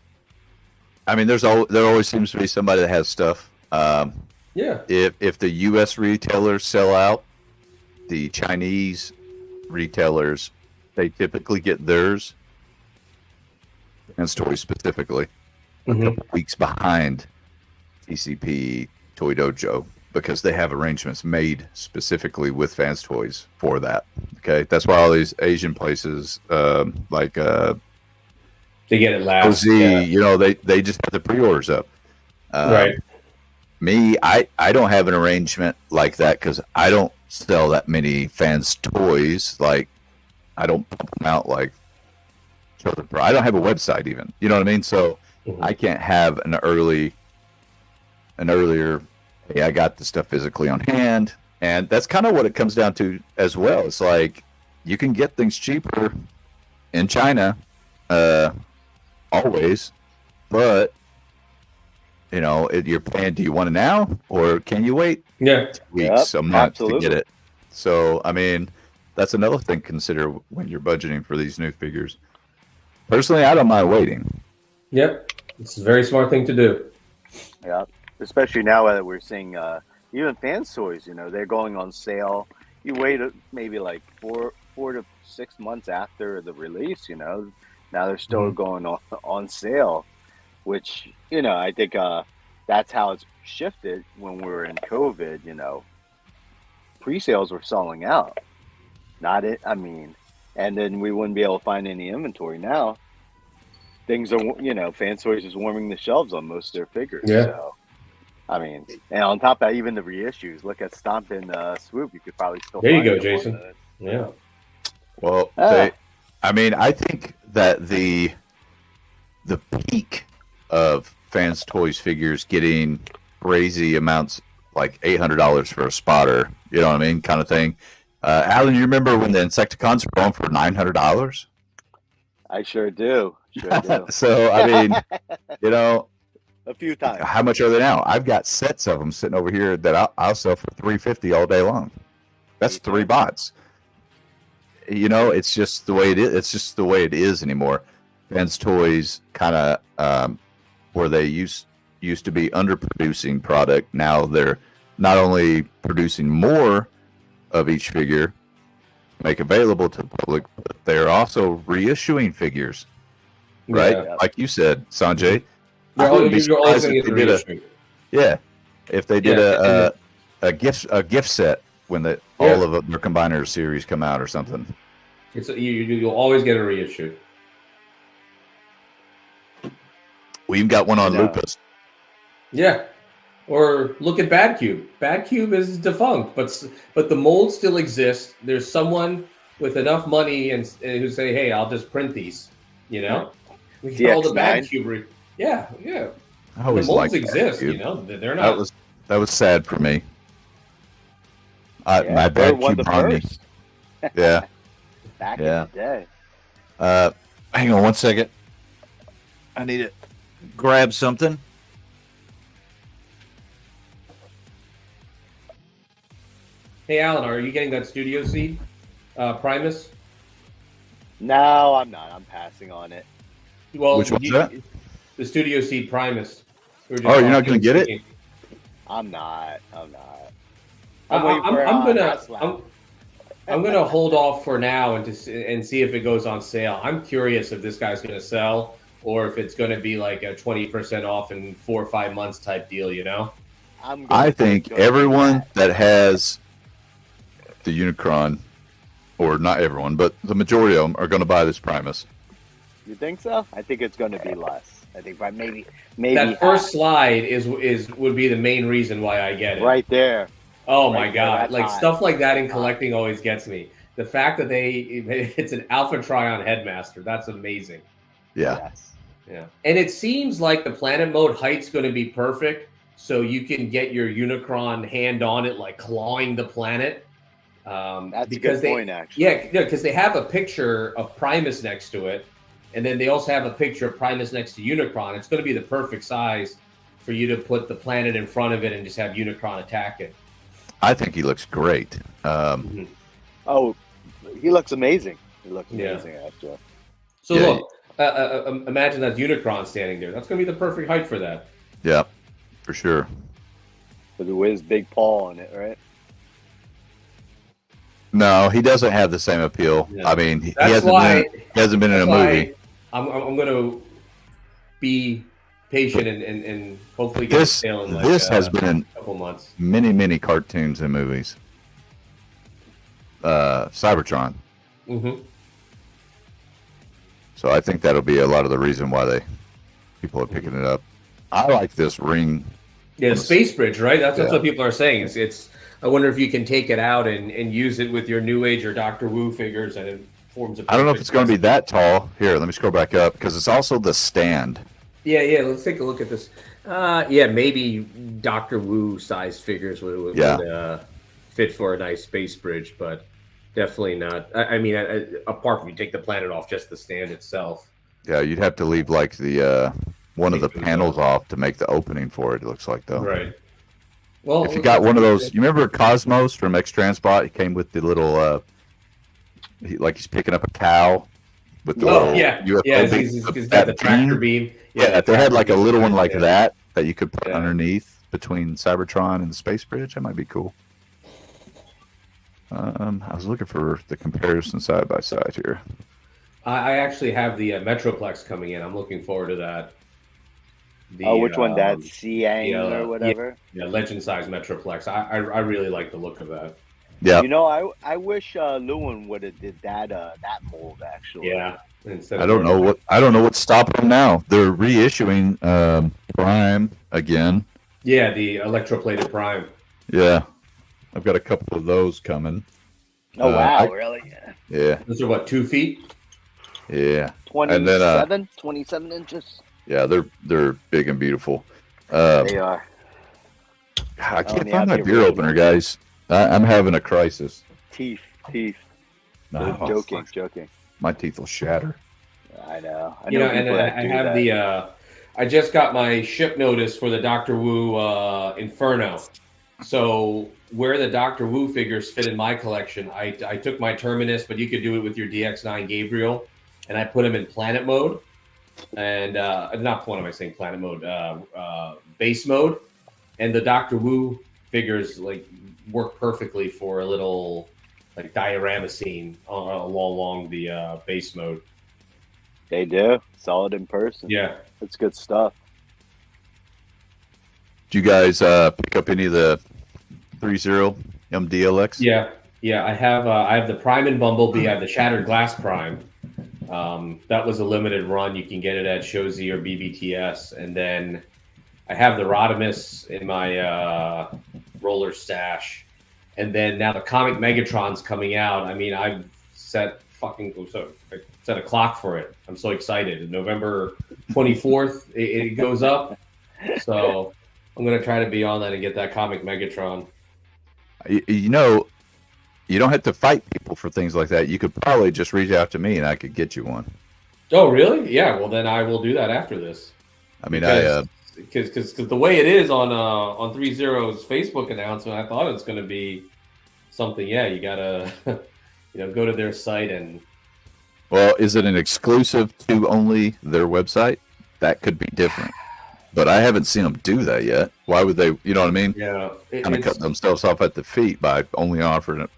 I mean, there always seems to be somebody that has stuff. Yeah. If the U.S. retailers sell out, the Chinese retailers, they typically get theirs, and Toys specifically, a couple weeks behind TCP Toy Dojo, because they have arrangements made specifically with Fans Toys for that. Okay, that's why all these Asian places, like they get it last. OZ, they just have the pre-orders up. Right. Me, I don't have an arrangement like that because I don't sell that many Fans Toys. Like, I don't pump them out like children. I don't have a website even. You know what I mean? So I can't have an earlier. Hey, I got the stuff physically on hand, and that's kind of what it comes down to as well. It's like you can get things cheaper in China, always, but you're paying. Do you want it now, or can you wait? Yeah, weeks, a month absolutely. to get it. So, I mean, that's another thing to consider when you're budgeting for these new figures. Personally, I don't mind waiting. Yep, it's a very smart thing to do. Yeah, especially now that we're seeing even fans toys. They're going on sale. You wait maybe like 4 to 6 months after the release. Now they're still going on sale, which I think that's how it's shifted. When we were in COVID, pre-sales were selling out. Not it. I mean, and then we wouldn't be able to find any inventory. Now things are, fan toys is warming the shelves on most of their figures. Yeah. So, I mean, and on top of that, even the reissues. Look at Stomp and Swoop. You could probably still. There you find go, them Jason. Yeah. Well, I think that the peak of fans toys figures getting crazy amounts, like $800 for a spotter, you know what I mean, kind of thing. Alan, you remember when the Insecticons were going for $900? I sure do. So, I mean, a few times. How much are they now? I've got sets of them sitting over here that I'll sell for $350 all day long. That's 3 bots. It's just the way it is. It's just the way it is anymore. Fans toys kind of where they used to be underproducing product. Now they're not only producing more of each figure to make available to the public, but they're also reissuing figures. Right? Yeah. Like you said, Sanjay. You're always going to get the reissue. If they did a gift set when all of their Combiner series come out or something. You'll always get a reissue. We even got one on Lupus. Yeah. Or look at Bad Cube. Bad Cube is defunct, but the mold still exists. There's someone with enough money and who say, "Hey, I'll just print these." We get all the Bad Cube. Yeah. I always the molds liked exist. They're not. That was sad for me. My Bad Cube Omni. Yeah. Back in the day. Hang on one second. I need to grab something. Hey, Alan, are you getting that Studio Seed Primus? No, I'm not. I'm passing on it. Well, which one's that? The Studio Seed Primus. You're not going to get it? I'm not. I'm gonna hold off for now and see if it goes on sale. I'm curious if this guy's gonna sell or if it's gonna be like a 20% off in 4 or 5 months type deal. I think everyone that has the Unicron, or not everyone, but the majority of them are going to buy this Primus. You think so? I think it's going to be less. I think by maybe that first slide would be the main reason why I get it. Right there. Oh my God! Like stuff like that in collecting always gets me. The fact that it's an Alpha Trion Headmaster, that's amazing. Yeah. Yes. Yeah. And it seems like the planet mode height's going to be perfect, so you can get your Unicron hand on it, like clawing the planet. That's a good point, actually. Yeah, because they have a picture of Primus next to it, and then they also have a picture of Primus next to Unicron. It's going to be the perfect size for you to put the planet in front of it and just have Unicron attack it. I think he looks great. Oh, he looks amazing. He looks amazing, actually. So look, imagine that Unicron standing there. That's going to be the perfect height for that. Yeah, for sure. With his big paw on it, right? No, he doesn't have the same appeal. Yeah. I mean, he hasn't been in a movie. I'm going to be patient and hopefully get a sale in has been in a couple months. Many cartoons and movies. Cybertron. Mm-hmm. So I think that'll be a lot of the reason why people are picking it up. I like this ring. Yeah, the Space Bridge, right? That's what people are saying. It's. I wonder if you can take it out and use it with your New Age or Doctor Wu figures, and it forms a. I don't know if it's going to be that tall. Here, let me scroll back up because it's also the stand. Yeah. Let's take a look at this. Yeah, maybe Doctor Wu size figures would fit for a nice space bridge, but definitely not. I mean, apart from you take the planet off, just the stand itself. Yeah, you'd have to leave like the one of the Take those panels out. off to make the opening for it. It looks like though. Right. Well, If you got one of those, you remember Cosmos from X Transport? He came with the little, like he's picking up a cow with the little UFO yeah. beam. He's got the tractor beam. Yeah, they had like a little one like that. that you could put underneath between Cybertron and the space bridge. That might be cool. I was looking for the comparison side by side here. I actually have the Metroplex coming in. I'm looking forward to that. Which one? That Siang or whatever? Yeah, legend size Metroplex. I really like the look of that. Yeah. You know, I wish Lewin would have did that mold actually. Yeah. I don't know what's stopping them now. They're reissuing Prime again. Yeah, the electroplated Prime. Yeah. I've got a couple of those coming. Oh wow, really? Yeah. Those are what, 2 feet? Yeah. 27 inches. Yeah, they're big and beautiful. They are. I can't find my beer opener, guys. I'm having a crisis. Teeth. No, Joking. My teeth will shatter. I know. I have that. I just got my ship notice for the Doctor Wu Inferno. So where the Doctor Wu figures fit in my collection, I took my Terminus, but you could do it with your DX9 Gabriel, and I put him in planet mode. And not what am I saying? Planet mode, base mode, and the Doctor Wu figures like work perfectly for a little like diorama scene along the base mode. They do. Solid in person. Yeah, that's good stuff. Do you guys pick up any of the 3.0 MDLX? Yeah. I have the Prime and Bumblebee. I have the Shattered Glass Prime. That was a limited run. You can get it at Shozi or BBTS. And then I have the Rodimus in my roller stash. And then now the Comic Megatron's coming out. I mean, I've set a clock for it. I'm so excited. November 24th, it goes up. So I'm going to try to be on that and get that Comic Megatron. You know, you don't have to fight people for things like that. You could probably just reach out to me and I could get you one. Oh, really? Yeah. Well, then I will do that after this. I mean, because the way it is on 3.0's Facebook announcement, I thought it's going to be something. Yeah, you gotta go to their site and. Well, is it an exclusive to only their website? That could be different. But I haven't seen them do that yet. Why would they? You know what I mean? Yeah. Kind of cut themselves off at the feet by only offering it.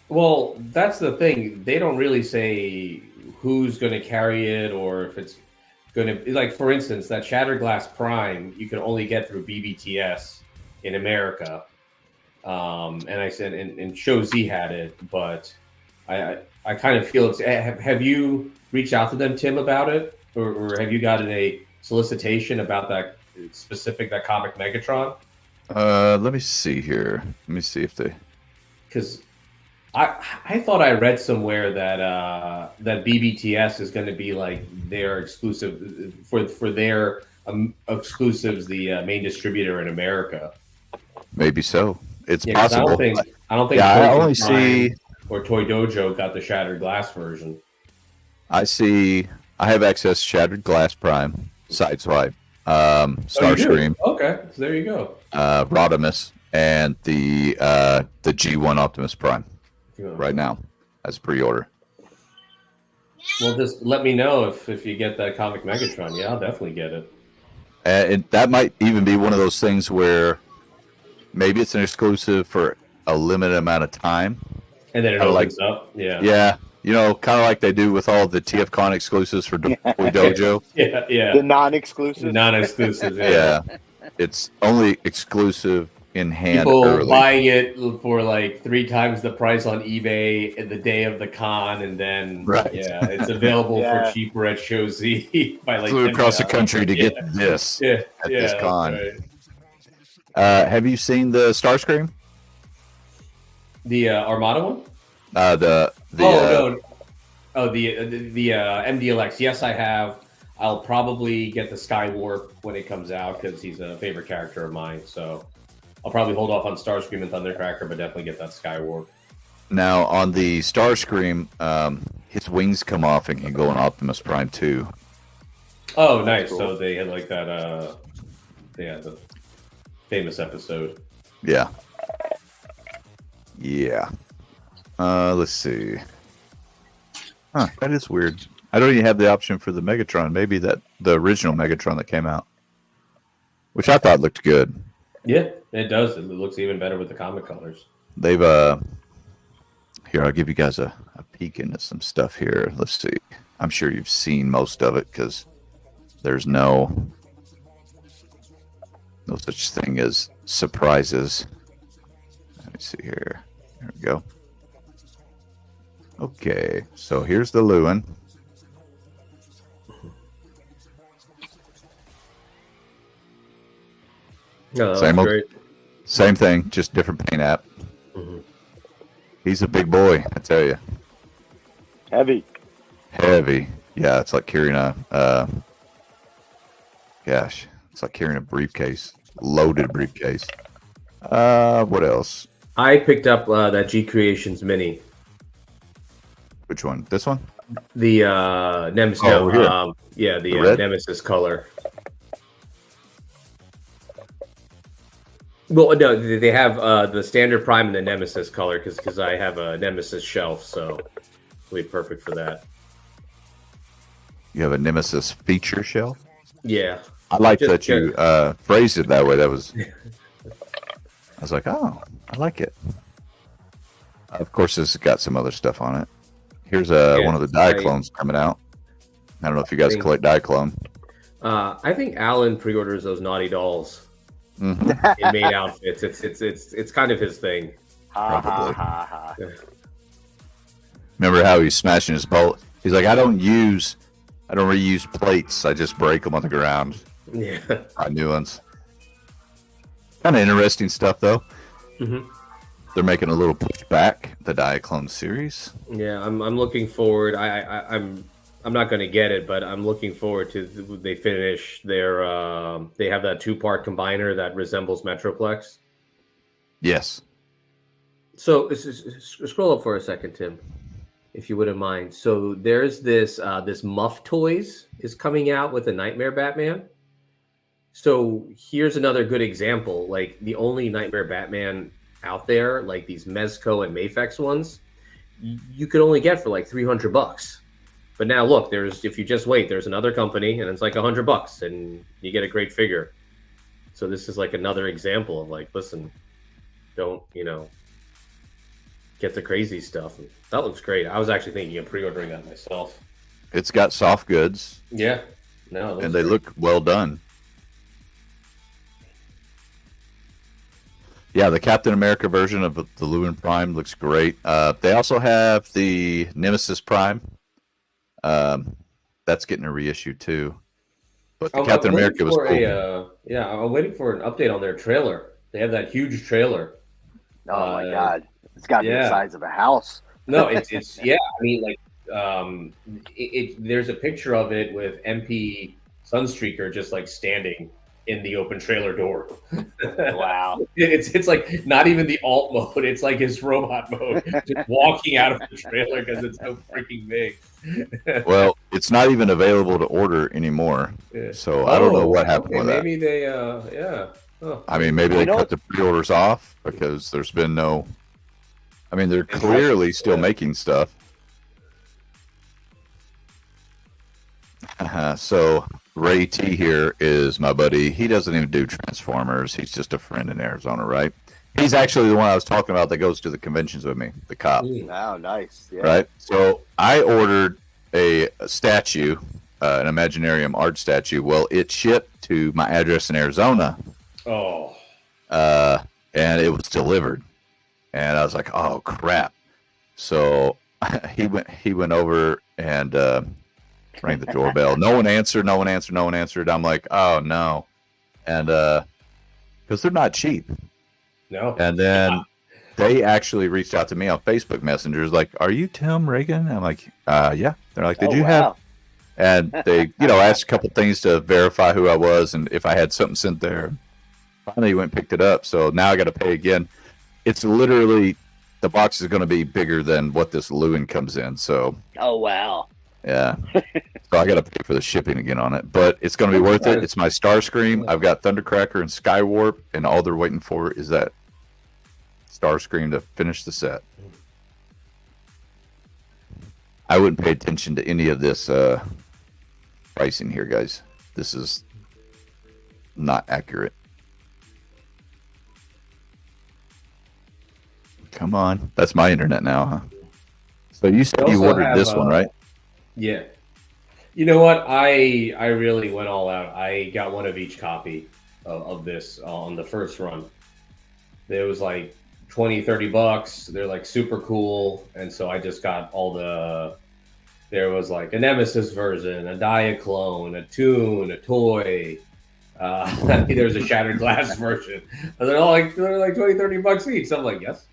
Well, that's the thing. They don't really say who's going to carry it or if it's going to, like, for instance, that Shattered Glass Prime, you can only get through BBTS in America. And I said, and Show Z had it, but I kind of feel it's, have you reached out to them, Tim, about it? Or have you gotten a solicitation about that Comic Megatron? Let me see here. Let me see if they, because I thought I read somewhere that that BBTS is going to be like their exclusive for their exclusives, the main distributor in America. Maybe so. It's possible. I don't think. Yeah, I only see or Toy Dojo got the Shattered Glass version. I have access to Shattered Glass Prime, Sideswipe, Starscream. Okay, so there you go. Rodimus and the G1 Optimus Prime right now as pre-order. Well, just let me know if you get that Comic Megatron. Yeah, I'll definitely get it. And that might even be one of those things where maybe it's an exclusive for a limited amount of time. And then it opens up. Yeah. Yeah. You know, kind of like they do with all the TFCon exclusives for Toy Dojo. Yeah. The non-exclusive. Yeah. It's only exclusive in hand. People early. Buying it for like 3 times the price on eBay in the day of the con, and then it's available for cheaper at Show Z by like flew across the country to get this at this con. Right. Have you seen the Starscream? The Armada one? The MDLX. Yes, I have. I'll probably get the Skywarp when it comes out because he's a favorite character of mine. So I'll probably hold off on Starscream and Thundercracker, but definitely get that Skywarp. Now, on the Starscream, his wings come off and can go on Optimus Prime too. Oh, nice. Cool. So they had like that, the famous episode. Yeah. Yeah. Let's see. Huh, that is weird. I don't even have the option for the Megatron. Maybe the original Megatron that came out, which I thought looked good. Yeah, it does. It looks even better with the comic colors. They've here, I'll give you guys a peek into some stuff here. Let's see. I'm sure you've seen most of it because there's no such thing as surprises. Let me see here. There we go. Okay, so here's the Lewin. No, Same that's old- great. Same thing, just different paint app. Mm-hmm. He's a big boy, I tell you. Heavy. Heavy. Yeah, it's like carrying it's like carrying a briefcase, loaded briefcase. What else? I picked up that G Creations mini. Which one? This one? The Nemesis. Oh, over here. The red? Nemesis color. Well, no, they have the standard Prime and the Nemesis color because I have a Nemesis shelf, so it'll be perfect for that. You have a Nemesis feature shelf? Yeah. I like Just that you phrased it that way. That was. I was like, oh, I like it. Of course, this has got some other stuff on it. Here's one of the Diaclones coming out. I don't know if you guys collect Diaclone. I think Alan pre-orders those Naughty Dolls Mm-hmm. in maid outfits. It's kind of his thing. Probably. Ha, ha. Remember how he's smashing his bowl? He's like, I don't reuse plates. I just break them on the ground. Yeah. Buy new ones. Kind of interesting stuff, though. Mm-hmm. They're making a little push back the Diaclone series. Yeah, I'm looking forward. I'm not going to get it, but I'm looking forward to they finish their. They have that 2-part combiner that resembles Metroplex. Yes. So scroll up for a second, Tim, if you wouldn't mind. So there's this Muff Toys is coming out with a Nightmare Batman. So here's another good example. Like the only Nightmare Batman out there, like these Mezco and Mafex ones, you could only get for like $300. But now look, if you just wait, there's another company and it's like $100 and you get a great figure. So this is like another example of like, listen, don't, get the crazy stuff. That looks great. I was actually thinking of pre-ordering that myself. It's got soft goods. Yeah. No, And they look well done. Yeah, the Captain America version of the Lewin Prime looks great. They also have the Nemesis Prime. That's getting a reissue too. But the Captain America was cool. I'm waiting for an update on their trailer. They have that huge trailer. Oh my god, it's got to be the size of a house. No, it's yeah. I mean, like, there's a picture of it with MP Sunstreaker just like standing in the open trailer door. Wow. It's like not even the alt mode. It's like his robot mode, just walking out of the trailer because it's so freaking big. Well, it's not even available to order anymore. Yeah. So I don't know what happened with that. Maybe they, yeah. Oh. I mean, maybe they cut the pre-orders off because there's been no. I mean, they're clearly still making stuff. So Ray T here is my buddy. He doesn't even do Transformers. He's just a friend in Arizona, right? He's actually the one I was talking about that goes to the conventions with me, the cop. Wow, nice. Yeah. Right? So I ordered a statue, an Imaginarium art statue. Well, it shipped to my address in Arizona. Oh. And it was delivered. And I was like, oh, crap. So he went over and rang the doorbell. No one answered. I'm like, oh, no. And because they're not cheap. No. And then they actually reached out to me on Facebook Messengers, like, are you Tim Reagan? I'm like, yeah. They're like, did you have And they, asked a couple things to verify who I was and if I had something sent there. Finally, he went and picked it up. So now I got to pay again. It's literally, the box is going to be bigger than what this Lewin comes in. So, Oh wow. yeah. So I got to pay for the shipping again on it. But it's going to be worth it. It's my Starscream. I've got Thundercracker and Skywarp. And all they're waiting for is that Starscream to finish the set. I wouldn't pay attention to any of this pricing here, guys. This is not accurate. Come on. That's my internet now, huh? So you said you ordered this one, right? Yeah. You know what? I really went all out. I got one of each copy of this on the first run. There was like $20-$30. They're like super cool. And so I just got all there was like a Nemesis version, a Diaclone, a Toon, a toy. There was a Shattered Glass version. And they're like $20-$30 each. So I'm like, yes.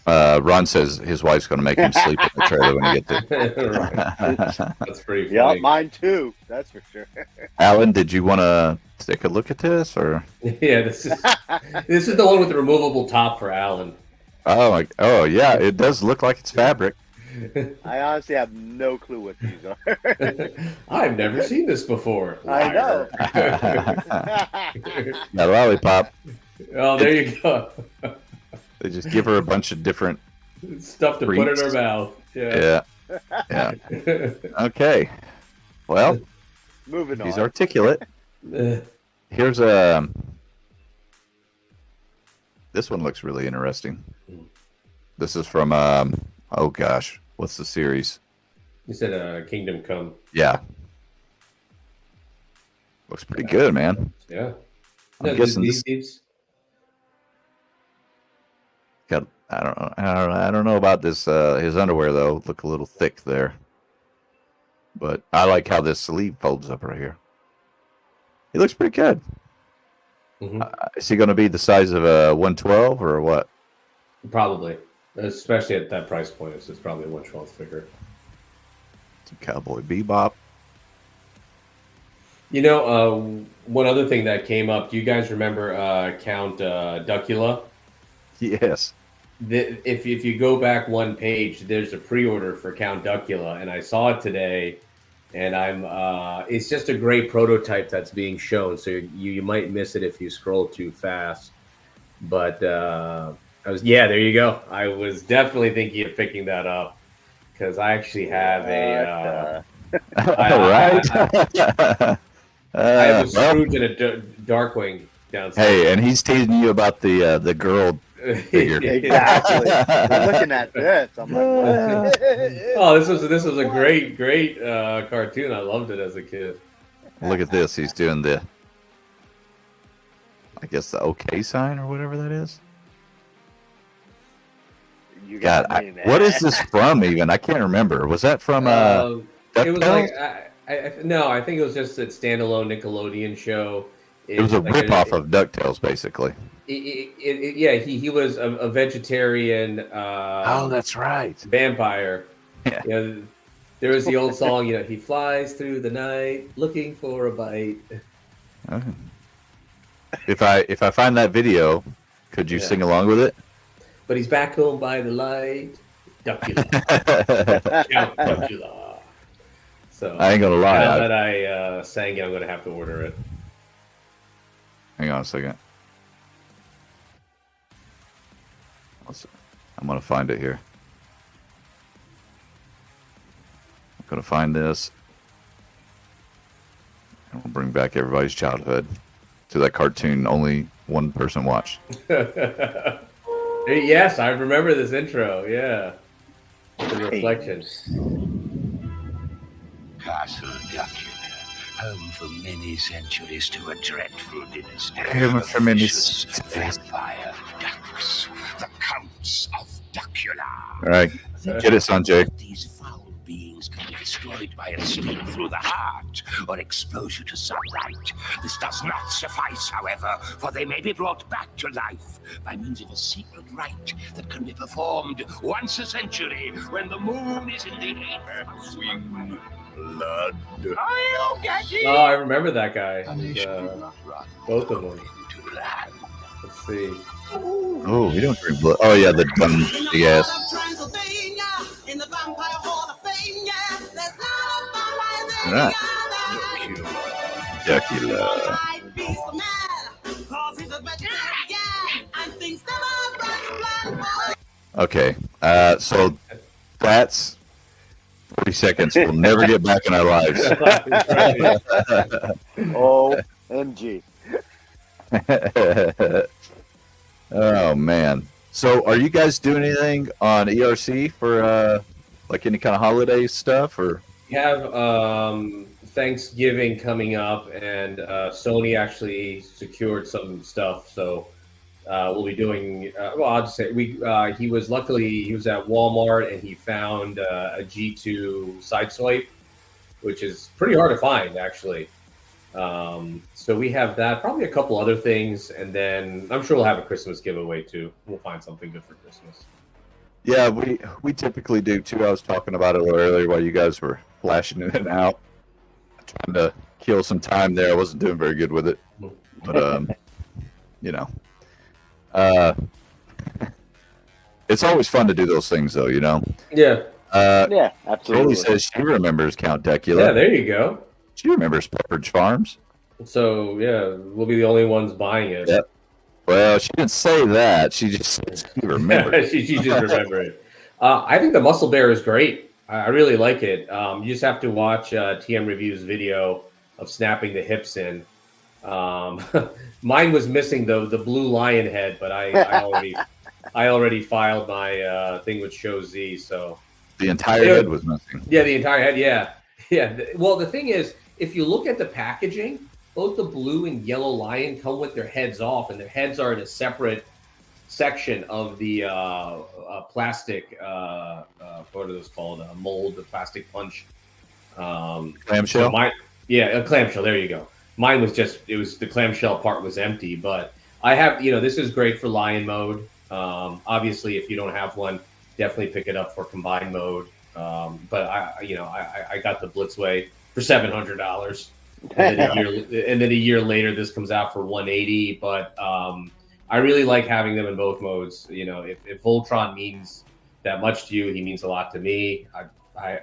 Ron says his wife's going to make him sleep in the trailer when he gets there. Right. That's pretty funny. Yeah, mine too. That's for sure. Alan, did you want to take a look at this, or? Yeah, this is the one with the removable top for Alan. Oh yeah, it does look like it's fabric. I honestly have no clue what these are. I've never seen this before. I know. That lollipop. Oh, there you go. They just give her a bunch of different stuff to put in her mouth. Yeah. Okay. Well, moving on. He's articulate. Here's this one looks really interesting. This is from oh gosh, what's the series? You said Kingdom Come. Yeah. Looks pretty good, man. Yeah. I'm guessing this. I don't know about this. His underwear though look a little thick there, but I like how this sleeve folds up right here. He looks pretty good. Mm-hmm. Is he going to be the size of a 112 or what? Probably, especially at that price point. It's probably a 1/12 figure. Some Cowboy Bebop. You know, one other thing that came up. Do you guys remember Count Duckula? Yes. If you go back one page, there's a pre-order for Count Duckula, and I saw it today, and it's just a great prototype that's being shown, so you might miss it if you scroll too fast. But there you go. I was definitely thinking of picking that up because I actually have I have a Scrooge and a Darkwing downstairs. Hey, and he's teasing you about the girl. Exactly. I'm looking at this. I'm like, oh, this was a great cartoon. I loved it as a kid. Look at this. He's doing I guess the OK sign or whatever that is. You got me, man. What is this from? Even I can't remember. Was that from? It was like no, I think it was just a standalone Nickelodeon show. It was a ripoff of DuckTales, basically. He was a vegetarian. Oh, that's right. Vampire. Yeah. You know, there was the old song. You know, he flies through the night looking for a bite. Okay. If I find that video, could you sing along with it? But he's back home by the light. Duckula. Count Duckula. So I ain't gonna lie. Now that I sang it, I'm gonna have to order it. Hang on a second. I'm going to find it here. I'm going to find this. And we'll bring back everybody's childhood to that cartoon only one person watched. Yes, I remember this intro. Yeah. The reflection. Castle Duckula. Home for many centuries to a dreadful dynasty. Home for many vampire ducks, the Counts of Duckula. All right, get it, Sanjay. These foul beings can destroyed by a sting through the heart or exposure to sunlight. This does not suffice, however, for they may be brought back to life by means of a secret rite that can be performed once a century when the moon is in the air. Swing blood. Are you getting? Oh, I remember that guy. Both of them. Into land. Let's see. Oh, we don't drink blood. Oh yeah, the dumb yes. All right. Dracula. Okay, so that's 40 seconds. We'll never get back in our lives. OMG. Oh man. So are you guys doing anything on ERC for like any kind of holiday stuff or? We have Thanksgiving coming up, and Sony actually secured some stuff. So we'll be doing. Well, I'll just say he was at Walmart and he found a G2 side swipe, which is pretty hard to find actually. So we have that, probably a couple other things, and then I'm sure we'll have a Christmas giveaway too. We'll find something good for Christmas. Yeah, we typically do too. I was talking about it a little earlier while you guys were flashing in and out, trying to kill some time there. I wasn't doing very good with it, but you know, it's always fun to do those things, though. You know. Yeah. Yeah, absolutely. Julie says she remembers Count Decula. Yeah, there you go. She remembers Pepperidge Farms. So yeah, we'll be the only ones buying it. Yep. Well, she didn't say that. She just said she remembered. she just remembered it. I think the Muscle Bear is great. I really like it. You just have to watch TM Review's video of snapping the hips in. Mine was missing the blue lion head, but I already filed my thing with Show Z. So the entire head was missing. Yeah, the entire head. Yeah. Well, the thing is, if you look at the packaging, both the blue and yellow lion come with their heads off, and their heads are in a separate section of the plastic. What are those called? Mold, the plastic punch. Clamshell. So a clamshell. There you go. Mine was the clamshell part was empty, but I have, this is great for lion mode. Obviously, if you don't have one, definitely pick it up for combined mode. But I got the Blitzway for $700, and then a year later, this comes out for $180. But I really like having them in both modes. If Voltron means that much to you, he means a lot to me.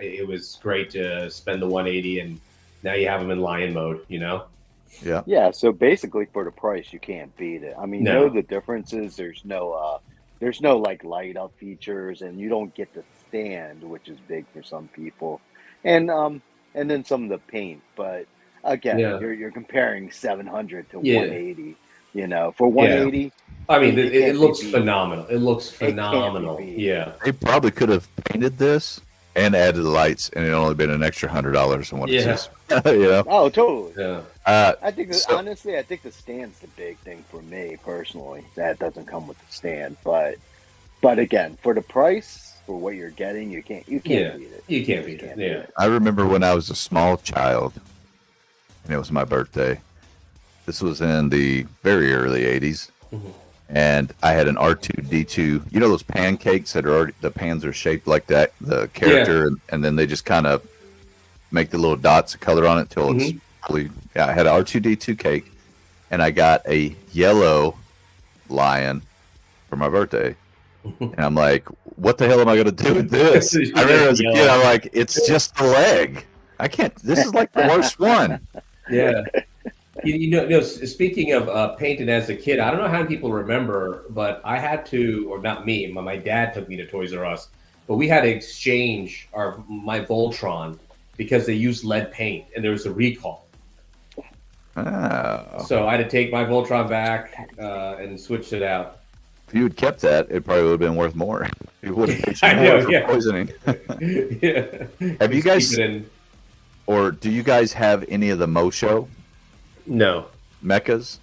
It was great to spend the $180, and now you have them in lion mode. Yeah. Yeah. So basically, for the price, you can't beat it. I mean, No. the differences. There's no like light up features, and you don't get the stand, which is big for some people, and then some of the paint. But again, you're comparing 700 to 180. For 180. I mean, it looks phenomenal. It looks phenomenal. Yeah. They probably could have painted this and added the lights, and it only been an extra $100 than what it is. Oh, totally. Yeah. I think honestly, I think the stand's the big thing for me personally. That doesn't come with the stand, but again, for the price, for what you're getting, you can't beat it. You can't beat it. Yeah. I remember when I was a small child, and it was my birthday. This was in the very early 80s. Mm-hmm. And I had an R2D2. Those pancakes that the pans are shaped like that, the character, and then they just kind of make the little dots of color on it until it's fully. Yeah, I had an R2D2 cake, and I got a yellow lion for my birthday. And I'm like, what the hell am I going to do with this? I remember as a kid, I'm like, it's just the leg. I can't. This is like the worst one. Yeah. Speaking of painting as a kid, I don't know how many people remember, but I had to, or not me, my dad took me to Toys R Us, but we had to exchange my Voltron because they used lead paint and there was a recall. Oh. So I had to take my Voltron back and switch it out. If you had kept that, it probably would have been worth more. You would have paid more for poisoning. Yeah. Have you guys, or do you guys have any of the Mosho? No. Mechas?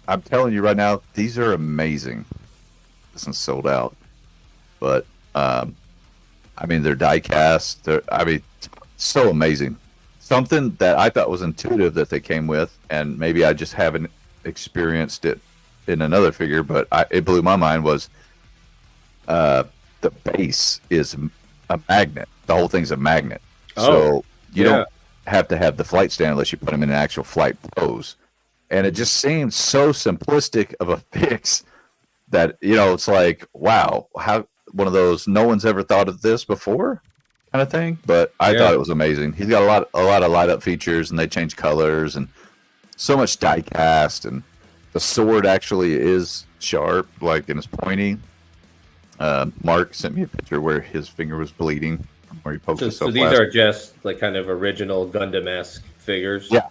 I'm telling you right now, these are amazing. This one's sold out. But I mean, they're die cast. So amazing. Something that I thought was intuitive that they came with, and maybe I just haven't experienced it in another figure, but it blew my mind was the base is a magnet. The whole thing's a magnet. So you don't have to have the flight stand unless you put them in an actual flight pose. And it just seems so simplistic of a fix that, it's like, wow, how one of those no one's ever thought of this before kind of thing. But I thought it was amazing. He's got a lot of light up features, and they change colors and so much die cast, and the sword actually is sharp, like, and it's pointy. Mark sent me a picture where his finger was bleeding from where he poked himself. So these are just like kind of original Gundam-esque figures. Yeah.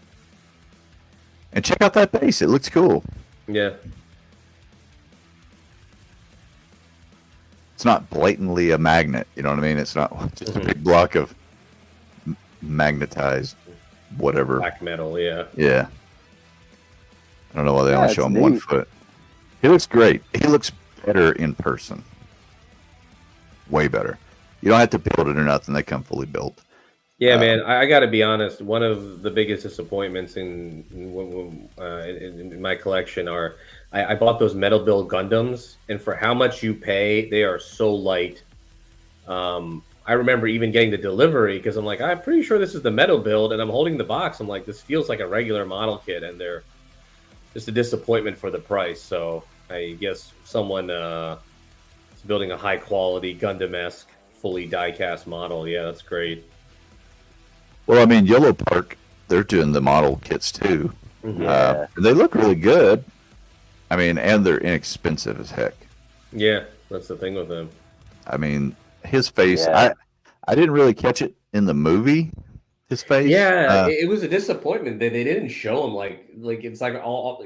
And check out that base. It looks cool. Yeah. It's not blatantly a magnet. You know what I mean? It's not just a big block of magnetized whatever. Black metal, yeah. Yeah. I don't know why they only show him 1 foot. He looks great. He looks better in person. Way better. You don't have to build it or nothing. They come fully built. Yeah, man. I got to be honest. One of the biggest disappointments in my collection are I bought those metal build Gundams, and for how much you pay, they are so light. I remember even getting the delivery because I'm like, I'm pretty sure this is the metal build, and I'm holding the box. I'm like, this feels like a regular model kit, and they're just a disappointment for the price. So I guess someone is building a high quality Gundam-esque, fully die-cast model. Yeah, that's great. Well, I mean, Yellow Park, they're doing the model kits too. Yeah. They look really good. I mean, and they're inexpensive as heck. Yeah, that's the thing with them. I mean, his face, I didn't really catch it in the movie, his face. Yeah, it was a disappointment that they didn't show him like it's like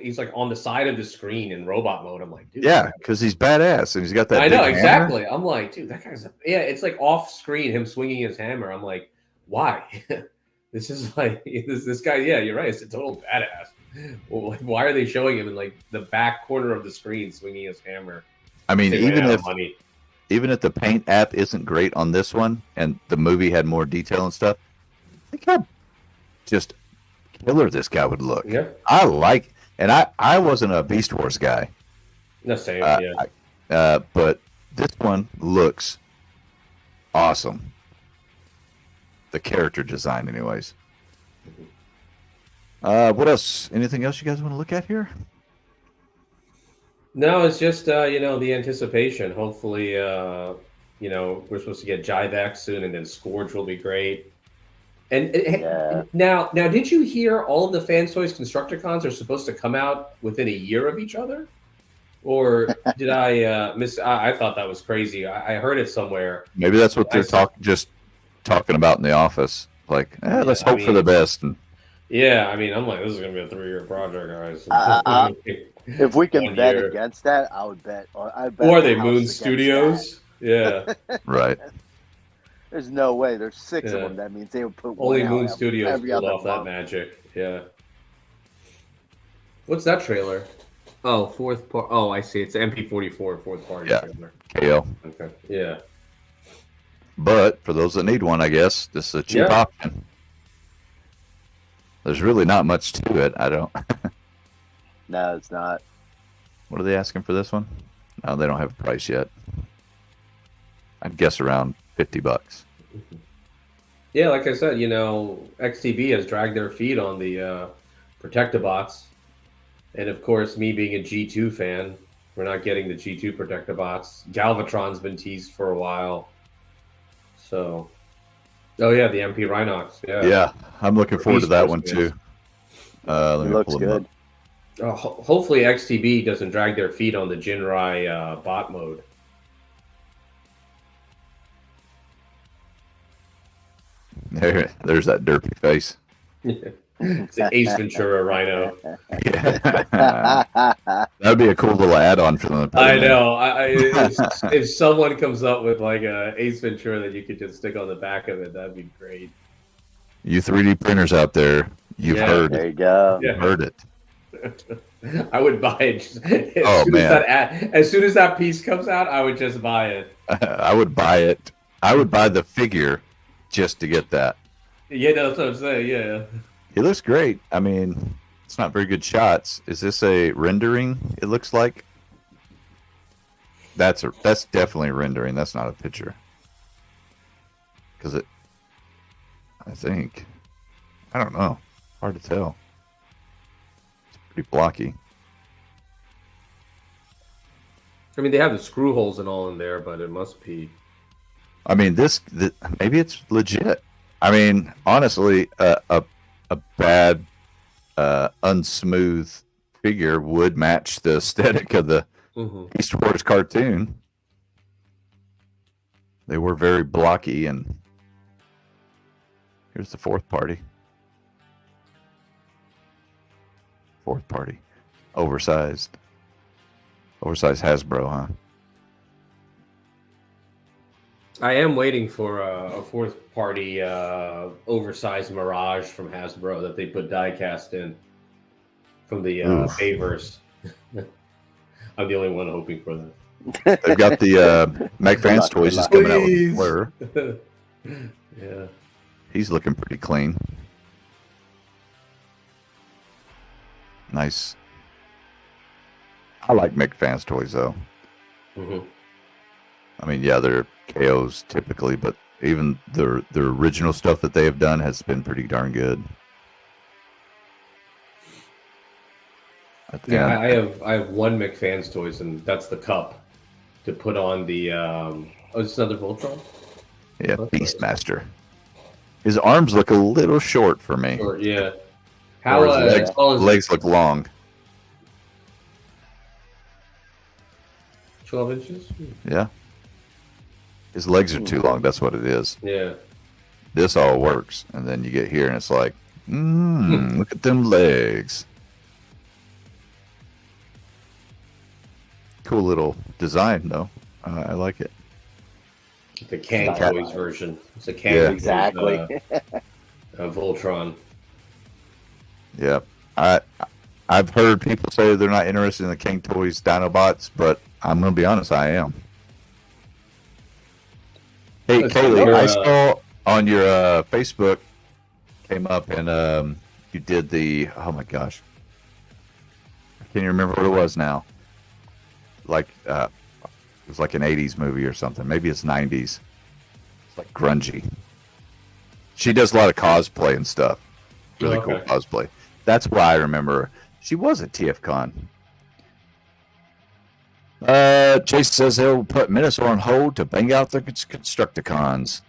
he's like on the side of the screen in robot mode. I'm like, dude. Yeah, because he's badass and he's got that. I know, big exactly. hammer. I'm like, dude, that guy's it's like off screen, him swinging his hammer. I'm like, why? This is like this guy. Yeah, you're right. It's a total badass. Well, like, why are they showing him in like the back corner of the screen swinging his hammer? I mean, even if the paint app isn't great on this one, and the movie had more detail and stuff, think how just killer this guy would look. Yeah, and I wasn't a Beast Wars guy. The same. But this one looks awesome. The character design, anyways. What else? Anything else you guys want to look at here? No, it's just the anticipation. Hopefully, we're supposed to get Jivex soon, and then Scourge will be great. And now, did you hear all of the Fans Toys Constructicons are supposed to come out within a year of each other? Or did I miss? I thought that was crazy. I heard it somewhere. Maybe that's what they're talking about in the office. Like, let's hope for the best. And yeah, I mean, I'm like, this is gonna be a 3-year project, guys. If we can bet against that, I would bet. Or are they Moon Studios? Yeah, right. There's no way. There's 6 of them. That means they would put only one Moon out Studios every pulled other off that month. magic. Yeah. What's that trailer? Oh, fourth part. Oh, I see. It's MP44 fourth party trailer. KO. Okay. Yeah. But for those that need one, I guess this is a cheap option. There's really not much to it. I don't. No, it's not. What are they asking for this one? No, they don't have a price yet. I'd guess around $50. Yeah, like I said, XTB has dragged their feet on the Protectobots. And of course, me being a G2 fan, we're not getting the G2 Protectobots. Galvatron's been teased for a while. So, the MP Rhinox. Yeah, I'm looking forward to that one too. It looks good. Hopefully, XTB doesn't drag their feet on the Jinrai bot mode. There's that derpy face. It's an Ace Ventura Rhino. That'd be a cool little add-on for them. I know. If someone comes up with like a Ace Ventura that you could just stick on the back of it, that'd be great. You 3D printers out there, you've heard. There you go. You've heard it. I would buy it. As soon as that piece comes out, I would just buy it. I would buy it I would buy the figure just to get that. Yeah, that's what I'm saying. Yeah. He looks great. I mean, it's not very good shots. Is this a rendering? It looks like that's definitely rendering. That's not a picture. Because I think, I don't know. Hard to tell. It's pretty blocky. I mean, they have the screw holes and all in there, but it must be. I mean, maybe it's legit. I mean, honestly, a bad, unsmooth figure would match the aesthetic of the Beast Wars cartoon. They were very blocky, and here's the fourth party. Fourth party. Oversized Hasbro, huh? I am waiting for a fourth party oversized Mirage from Hasbro that they put diecast in from the Bayverse. I'm the only one hoping for that. They've got the McFans toys just coming out with Blur. Yeah. He's looking pretty clean. Nice. I like McFans toys though. I mean, yeah, they're KOs typically, but even the original stuff that they have done has been pretty darn good. Yeah, I have one McFans toys, and that's the cup to put on the. Is this another Voltron? Yeah, Beastmaster. His arms look a little short for me. Or, yeah. How his legs look long. 12 inches? Yeah. His legs are too long. That's what it is. Yeah. This all works. And then you get here and it's like, look at them legs. Cool little design, though. I like it. The Kang Toys version. It's a Kang exactly. Voltron. Yeah. I've heard people say they're not interested in the King Toys Dinobots, but I'm going to be honest, I am. Hey, Kaylee, I saw on your Facebook came up and you did the, oh my gosh. I can't even remember what it was now. Like, it was like an 80s movie or something. Maybe it's 90s. It's like grungy. She does a lot of cosplay and stuff. Really cool cosplay. That's why I remember her. She was at TFCon. Chase says he'll put Minnesota on hold to bang out the Constructicons.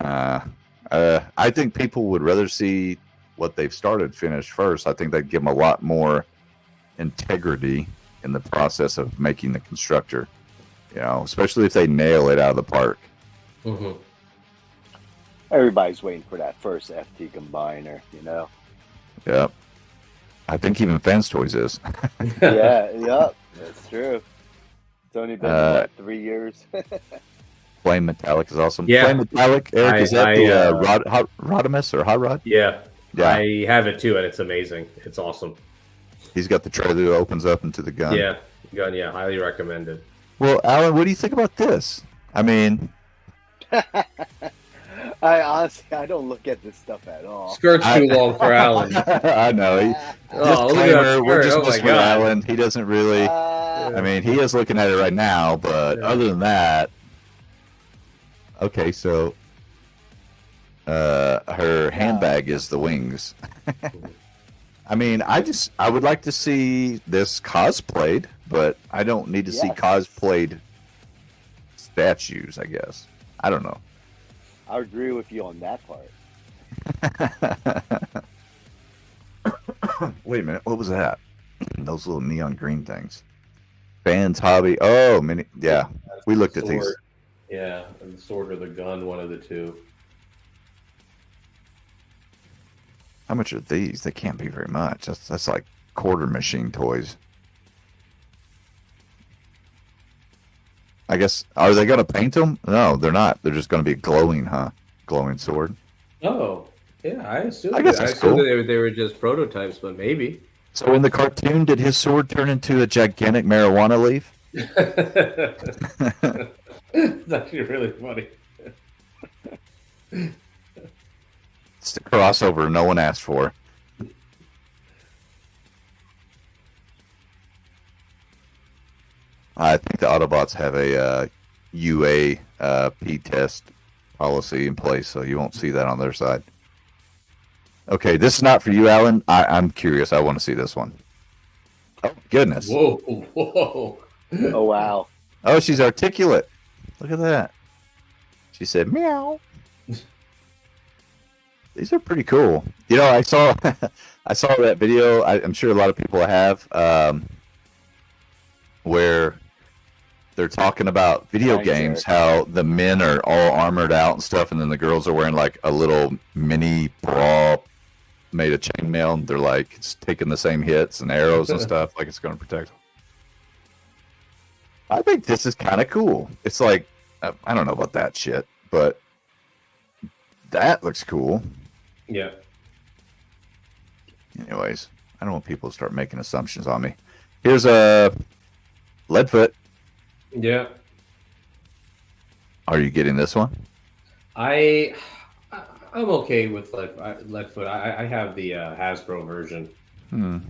I think people would rather see what they've started finish first. I think that'd give them a lot more integrity in the process of making the constructor. You know, especially if they nail it out of the park. Mm-hmm. Everybody's waiting for that first FT combiner, you know? Yep. I think even Fans Toys is. Yep. That's true. It's only been, what, 3 years? Flame Metallic is awesome. Yeah. Flame Metallic, Eric, is that the Rodimus or Hot Rod? Yeah. I have it too, and it's amazing. It's awesome. He's got the trailer that opens up into the gun. Yeah. Gun, yeah. Highly recommended. Well, Alan, what do you think about this? I mean... I honestly, I don't look at this stuff at all. Skirt's too long for Alan. I know. We're just messing with Alan. He doesn't really... I mean, he is looking at it right now, but other than that... Okay, so... her handbag is the wings. I mean, I would like to see this cosplayed, but I don't need to see cosplayed statues, I guess. I don't know. I agree with you on that part. Wait a minute, what was that? Those little neon green things. Fans Hobby. Oh, mini. Yeah, we looked at these. Yeah, the sword or the gun, one of the two. How much are these? They can't be very much. That's like quarter machine toys. I guess, are they going to paint them? No, they're not. They're just going to be glowing, huh? Glowing sword. Oh, yeah. I assume cool. they were just prototypes, but maybe. So in the cartoon, did his sword turn into a gigantic marijuana leaf? It's actually really funny. It's the crossover no one asked for. I think the Autobots have a UAP test policy in place, so you won't see that on their side. Okay, this is not for you, Alan. I'm curious. I want to see this one. Oh, goodness. Whoa, whoa. Oh wow. Oh, she's articulate. Look at that. She said, meow. These are pretty cool. You know, I saw I saw that video. I'm sure a lot of people have, where they're talking about video Thanks, games, Eric. how the men are all armored out and stuff, and then the girls are wearing like a little mini bra made of chainmail, and they're like it's taking the same hits and arrows and stuff, like it's going to protect them. I think this is kind of cool. It's like, I don't know about that shit, but that looks cool. Yeah. Anyways, I don't want people to start making assumptions on me. Here's a Leadfoot. Yeah. Are you getting this one? I'm okay with Leadfoot. I have the Hasbro version.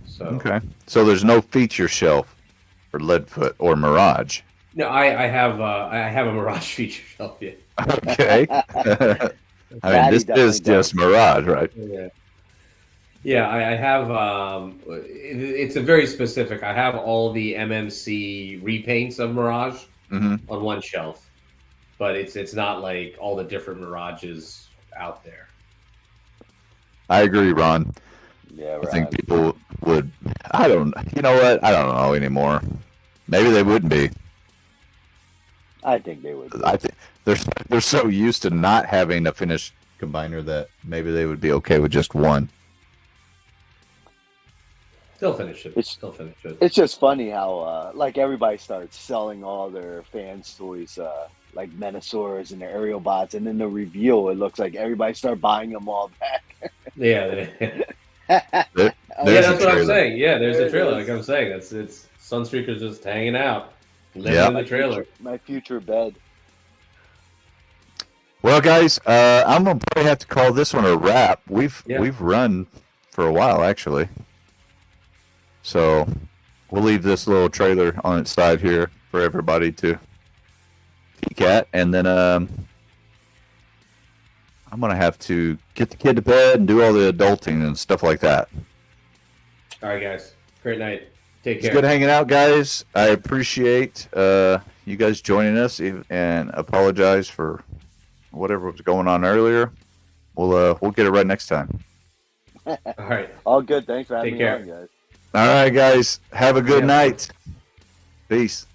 So Okay. So there's no feature shelf for Leadfoot or Mirage. no, I have a Mirage feature shelf. Yeah. Okay. I mean, Patty this definitely is just Mirage, right? Yeah. Yeah, I have. It's a very specific. I have all the MMC repaints of Mirage Mm-hmm. on one shelf, but it's not like all the different Mirages out there. I agree, Ron. Yeah, I think right. people would. I don't. You know what? I don't know anymore. Maybe they wouldn't be. I think they would. I think they're so used to not having a finished combiner that maybe they would be okay with just one. Still finish it. Still finish it. It's just funny how like everybody starts selling all their fans toys, like Menosaurs and the aerial bots, and then the reveal, it looks like everybody start buying them all back. Yeah. There- Yeah, there's that's a what I'm trailer. saying. Yeah, there's There a it trailer. is. Like I'm saying, it's Sunstreaker's just hanging out, living Yeah. in the trailer. My future bed. Well, guys, I'm gonna probably have to call this one a wrap. We've run for a while, actually. So we'll leave this little trailer on its side here for everybody to peek at, and then I'm gonna have to get the kid to bed and do all the adulting and stuff like that. All right, guys. Great night. Take It's care. good hanging out, guys. I appreciate you guys joining us, and apologize for whatever was going on earlier. We'll get it right next time. All right. All good. Thanks for having Take me care. on, guys. All right, guys. Have a good Yeah. night. Peace.